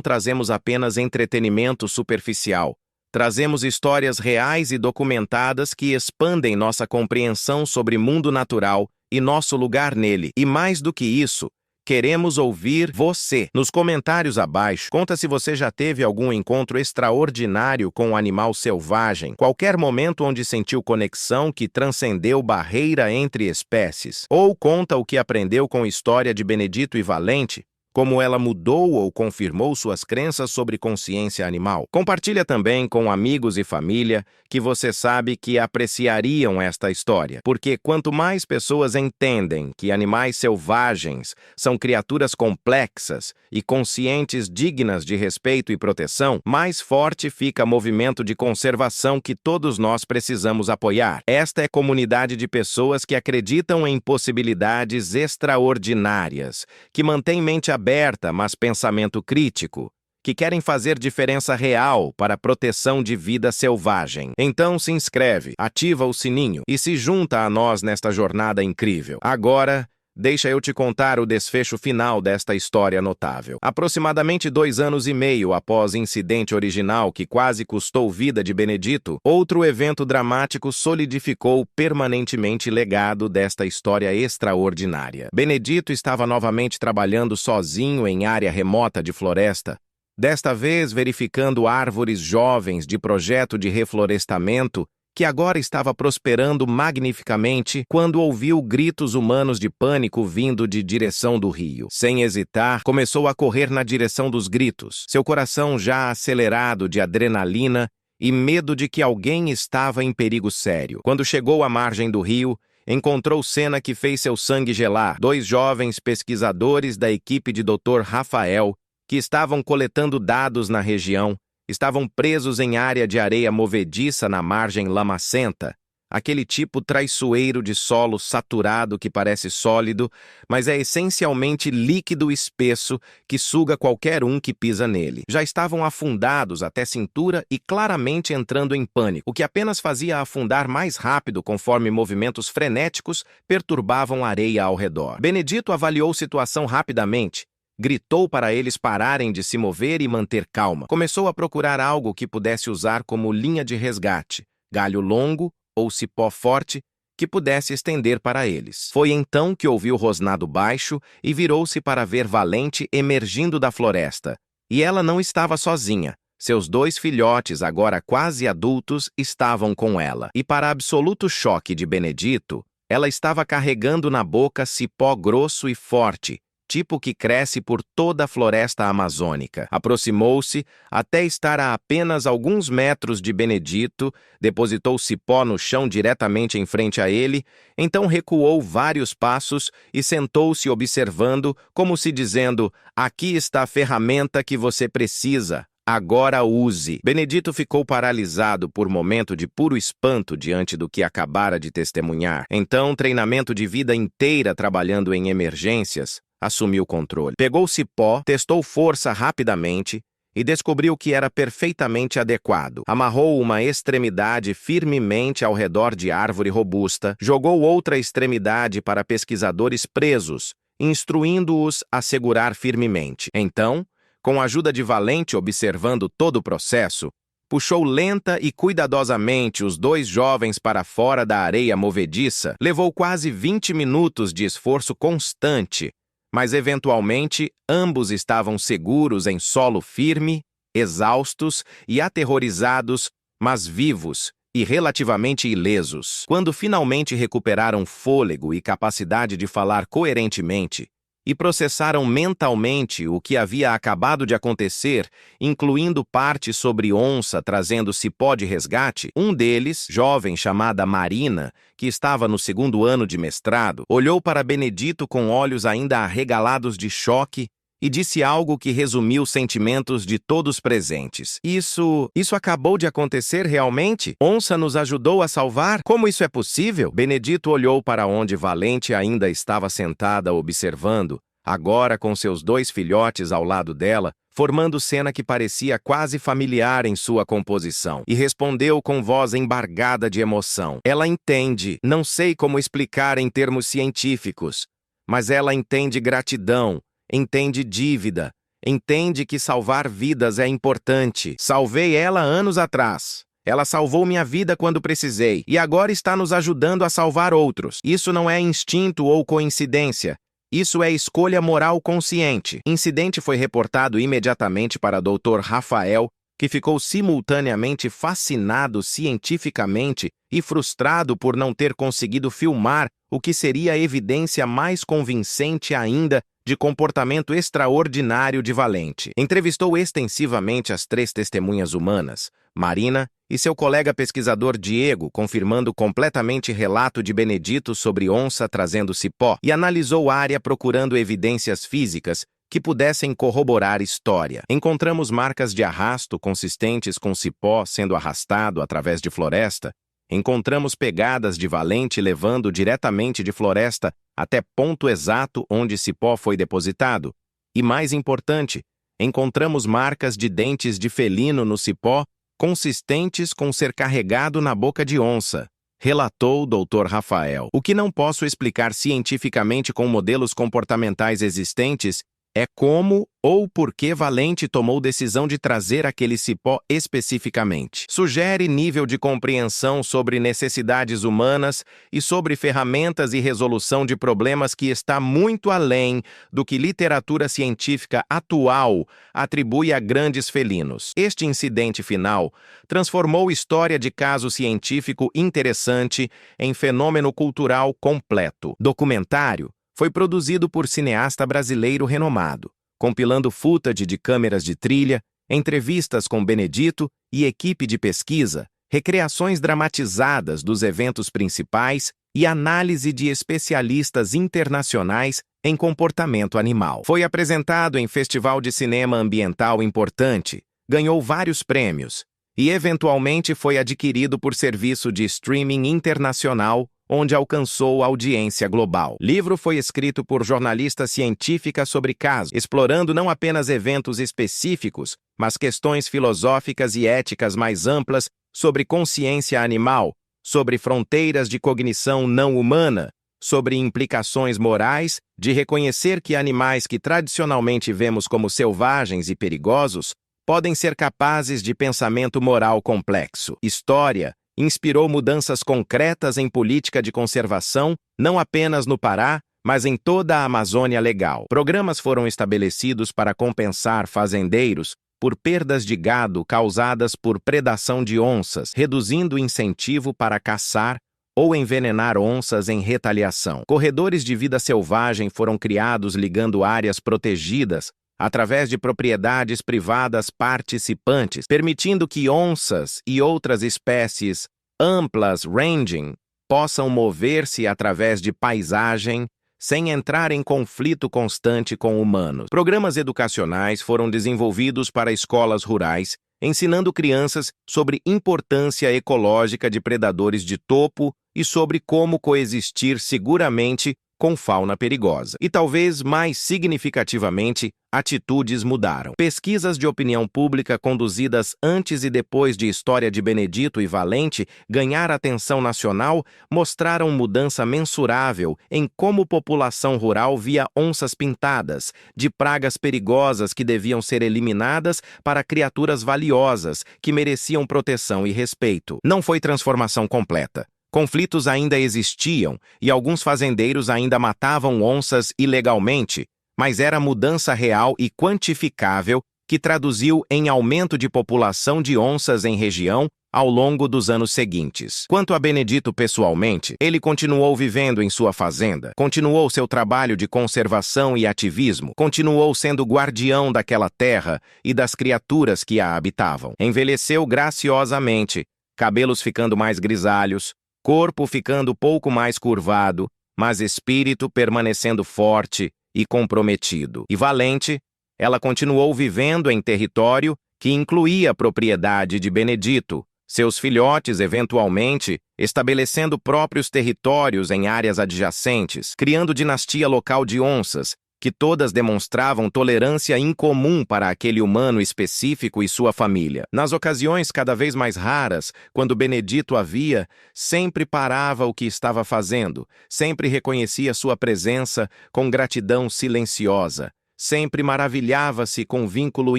trazemos apenas entretenimento superficial. Trazemos histórias reais e documentadas que expandem nossa compreensão sobre mundo natural e nosso lugar nele. E mais do que isso, queremos ouvir você. Nos comentários abaixo, conta se você já teve algum encontro extraordinário com um animal selvagem, qualquer momento onde sentiu conexão que transcendeu barreira entre espécies. Ou conta o que aprendeu com a história de Benedito e Valente, como ela mudou ou confirmou suas crenças sobre consciência animal. Compartilha também com amigos e família que você sabe que apreciariam esta história, porque quanto mais pessoas entendem que animais selvagens são criaturas complexas e conscientes dignas de respeito e proteção, mais forte fica o movimento de conservação que todos nós precisamos apoiar. Esta é comunidade de pessoas que acreditam em possibilidades extraordinárias, que mantém mente aberta, mas pensamento crítico, que querem fazer diferença real para a proteção de vida selvagem. Então se inscreve, ativa o sininho e se junta a nós nesta jornada incrível. Agora, deixa eu te contar o desfecho final desta história notável. Aproximadamente 2 anos e meio após o incidente original que quase custou vida de Benedito, outro evento dramático solidificou permanentemente o legado desta história extraordinária. Benedito estava novamente trabalhando sozinho em área remota de floresta, desta vez verificando árvores jovens de projeto de reflorestamento que agora estava prosperando magnificamente quando ouviu gritos humanos de pânico vindo de direção do rio. Sem hesitar, começou a correr na direção dos gritos, seu coração já acelerado de adrenalina e medo de que alguém estava em perigo sério. Quando chegou à margem do rio, encontrou cena que fez seu sangue gelar. 2 jovens pesquisadores da equipe de Dr. Rafael, que estavam coletando dados na região, estavam presos em área de areia movediça na margem lamacenta, aquele tipo traiçoeiro de solo saturado que parece sólido, mas é essencialmente líquido espesso que suga qualquer um que pisa nele. Já estavam afundados até cintura e claramente entrando em pânico, o que apenas fazia afundar mais rápido conforme movimentos frenéticos perturbavam a areia ao redor. Benedito avaliou a situação rapidamente. Gritou para eles pararem de se mover e manter calma. Começou a procurar algo que pudesse usar como linha de resgate, galho longo ou cipó forte que pudesse estender para eles. Foi então que ouviu rosnado baixo e virou-se para ver Valente emergindo da floresta. E ela não estava sozinha. Seus 2 filhotes, agora quase adultos, estavam com ela. E para absoluto choque de Benedito, ela estava carregando na boca cipó grosso e forte, tipo que cresce por toda a floresta amazônica. Aproximou-se até estar a apenas alguns metros de Benedito, depositou cipó no chão diretamente em frente a ele, então recuou vários passos e sentou-se observando, como se dizendo: aqui está a ferramenta que você precisa. Agora use. Benedito ficou paralisado por momento de puro espanto diante do que acabara de testemunhar. Então, treinamento de vida inteira trabalhando em emergências, assumiu o controle. Pegou o cipó, testou força rapidamente e descobriu que era perfeitamente adequado. Amarrou uma extremidade firmemente ao redor de árvore robusta, jogou outra extremidade para pesquisadores presos, instruindo-os a segurar firmemente. Então, com a ajuda de Valente observando todo o processo, puxou lenta e cuidadosamente os dois jovens para fora da areia movediça. Levou quase 20 minutos de esforço constante, mas eventualmente ambos estavam seguros em solo firme, exaustos e aterrorizados, mas vivos e relativamente ilesos. Quando finalmente recuperaram fôlego e capacidade de falar coerentemente, e processaram mentalmente o que havia acabado de acontecer, incluindo parte sobre onça trazendo cipó de resgate, um deles, jovem chamada Marina, que estava no 2º ano de mestrado, olhou para Benedito com olhos ainda arregalados de choque e disse algo que resumiu os sentimentos de todos presentes. Isso acabou de acontecer realmente? Onça nos ajudou a salvar? Como isso é possível? Benedito olhou para onde Valente ainda estava sentada observando, agora com seus 2 filhotes ao lado dela, formando cena que parecia quase familiar em sua composição, e respondeu com voz embargada de emoção. Ela entende, não sei como explicar em termos científicos, mas ela entende gratidão, entende dívida, entende que salvar vidas é importante. Salvei ela anos atrás. Ela salvou minha vida quando precisei, e agora está nos ajudando a salvar outros. Isso não é instinto ou coincidência. Isso é escolha moral consciente. Incidente foi reportado imediatamente para Dr. Rafael, que ficou simultaneamente fascinado cientificamente e frustrado por não ter conseguido filmar o que seria a evidência mais convincente ainda de comportamento extraordinário de Valente. Entrevistou extensivamente as 3 testemunhas humanas, Marina e seu colega pesquisador Diego, confirmando completamente relato de Benedito sobre onça trazendo cipó, e analisou a área procurando evidências físicas que pudessem corroborar história. Encontramos marcas de arrasto consistentes com cipó sendo arrastado através de floresta. Encontramos pegadas de Valente levando diretamente de floresta até ponto exato onde cipó foi depositado. E mais importante, encontramos marcas de dentes de felino no cipó consistentes com ser carregado na boca de onça, relatou o Dr. Rafael. O que não posso explicar cientificamente com modelos comportamentais existentes é como ou por que Valente tomou decisão de trazer aquele cipó especificamente. Sugere nível de compreensão sobre necessidades humanas e sobre ferramentas e resolução de problemas que está muito além do que literatura científica atual atribui a grandes felinos. Este incidente final transformou história de caso científico interessante em fenômeno cultural completo. Documentário foi produzido por cineasta brasileiro renomado, compilando footage de câmeras de trilha, entrevistas com Benedito e equipe de pesquisa, recreações dramatizadas dos eventos principais e análise de especialistas internacionais em comportamento animal. Foi apresentado em festival de cinema ambiental importante, ganhou vários prêmios e eventualmente foi adquirido por serviço de streaming internacional, onde alcançou audiência global. Livro foi escrito por jornalista científica sobre casos, explorando não apenas eventos específicos, mas questões filosóficas e éticas mais amplas sobre consciência animal, sobre fronteiras de cognição não humana, sobre implicações morais de reconhecer que animais que tradicionalmente vemos como selvagens e perigosos podem ser capazes de pensamento moral complexo. História inspirou mudanças concretas em política de conservação, não apenas no Pará, mas em toda a Amazônia Legal. Programas foram estabelecidos para compensar fazendeiros por perdas de gado causadas por predação de onças, reduzindo o incentivo para caçar ou envenenar onças em retaliação. Corredores de vida selvagem foram criados ligando áreas protegidas através de propriedades privadas participantes, permitindo que onças e outras espécies amplas ranging possam mover-se através de paisagem sem entrar em conflito constante com humanos. Programas educacionais foram desenvolvidos para escolas rurais, ensinando crianças sobre importância ecológica de predadores de topo e sobre como coexistir seguramente com fauna perigosa. E talvez mais significativamente, atitudes mudaram. Pesquisas de opinião pública conduzidas antes e depois de História de Benedito e Valente ganhar atenção nacional mostraram mudança mensurável em como a população rural via onças pintadas, de pragas perigosas que deviam ser eliminadas para criaturas valiosas que mereciam proteção e respeito. Não foi transformação completa. Conflitos ainda existiam e alguns fazendeiros ainda matavam onças ilegalmente, mas era mudança real e quantificável que traduziu em aumento de população de onças em região ao longo dos anos seguintes. Quanto a Benedito pessoalmente, ele continuou vivendo em sua fazenda, continuou seu trabalho de conservação e ativismo, continuou sendo guardião daquela terra e das criaturas que a habitavam. Envelheceu graciosamente, cabelos ficando mais grisalhos, corpo ficando pouco mais curvado, mas espírito permanecendo forte e comprometido. E Valente, ela continuou vivendo em território que incluía a propriedade de Benedito, seus filhotes, eventualmente, estabelecendo próprios territórios em áreas adjacentes, criando dinastia local de onças, que todas demonstravam tolerância incomum para aquele humano específico e sua família. Nas ocasiões cada vez mais raras, quando Benedito a via, sempre parava o que estava fazendo, sempre reconhecia sua presença com gratidão silenciosa, sempre maravilhava-se com o vínculo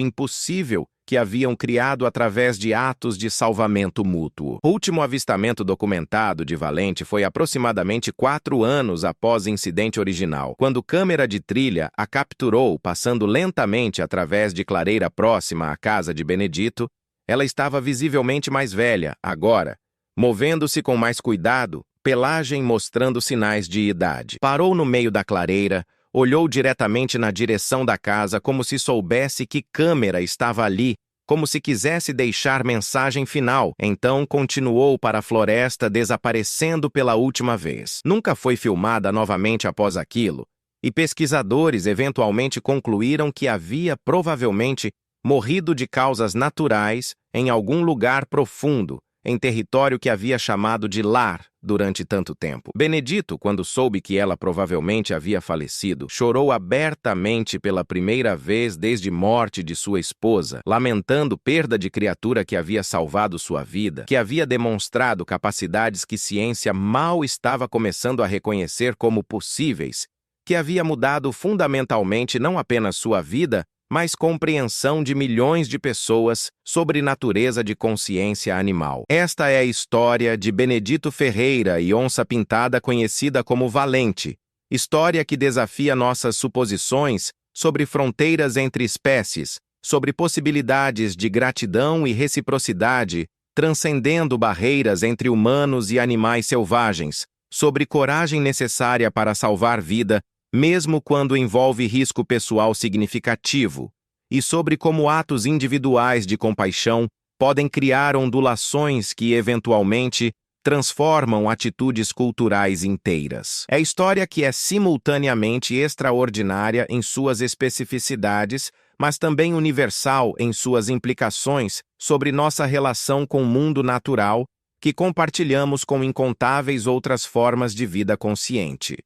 impossível que haviam criado através de atos de salvamento mútuo. O último avistamento documentado de Valente foi aproximadamente 4 anos após o incidente original, quando câmera de trilha a capturou passando lentamente através de clareira próxima à casa de Benedito. Ela estava visivelmente mais velha, agora, movendo-se com mais cuidado, pelagem mostrando sinais de idade. Parou no meio da clareira, olhou diretamente na direção da casa como se soubesse que câmera estava ali, como se quisesse deixar mensagem final. Então continuou para a floresta, desaparecendo pela última vez. Nunca foi filmada novamente após aquilo, e pesquisadores eventualmente concluíram que havia provavelmente morrido de causas naturais em algum lugar profundo, em território que havia chamado de lar durante tanto tempo. Benedito, quando soube que ela provavelmente havia falecido, chorou abertamente pela primeira vez desde a morte de sua esposa, lamentando perda de criatura que havia salvado sua vida, que havia demonstrado capacidades que ciência mal estava começando a reconhecer como possíveis, que havia mudado fundamentalmente não apenas sua vida, mas compreensão de milhões de pessoas sobre natureza de consciência animal. Esta é a história de Benedito Ferreira e onça pintada conhecida como Valente, história que desafia nossas suposições sobre fronteiras entre espécies, sobre possibilidades de gratidão e reciprocidade, transcendendo barreiras entre humanos e animais selvagens, sobre coragem necessária para salvar vida, mesmo quando envolve risco pessoal significativo, e sobre como atos individuais de compaixão podem criar ondulações que, eventualmente, transformam atitudes culturais inteiras. É história que é simultaneamente extraordinária em suas especificidades, mas também universal em suas implicações sobre nossa relação com o mundo natural, que compartilhamos com incontáveis outras formas de vida consciente.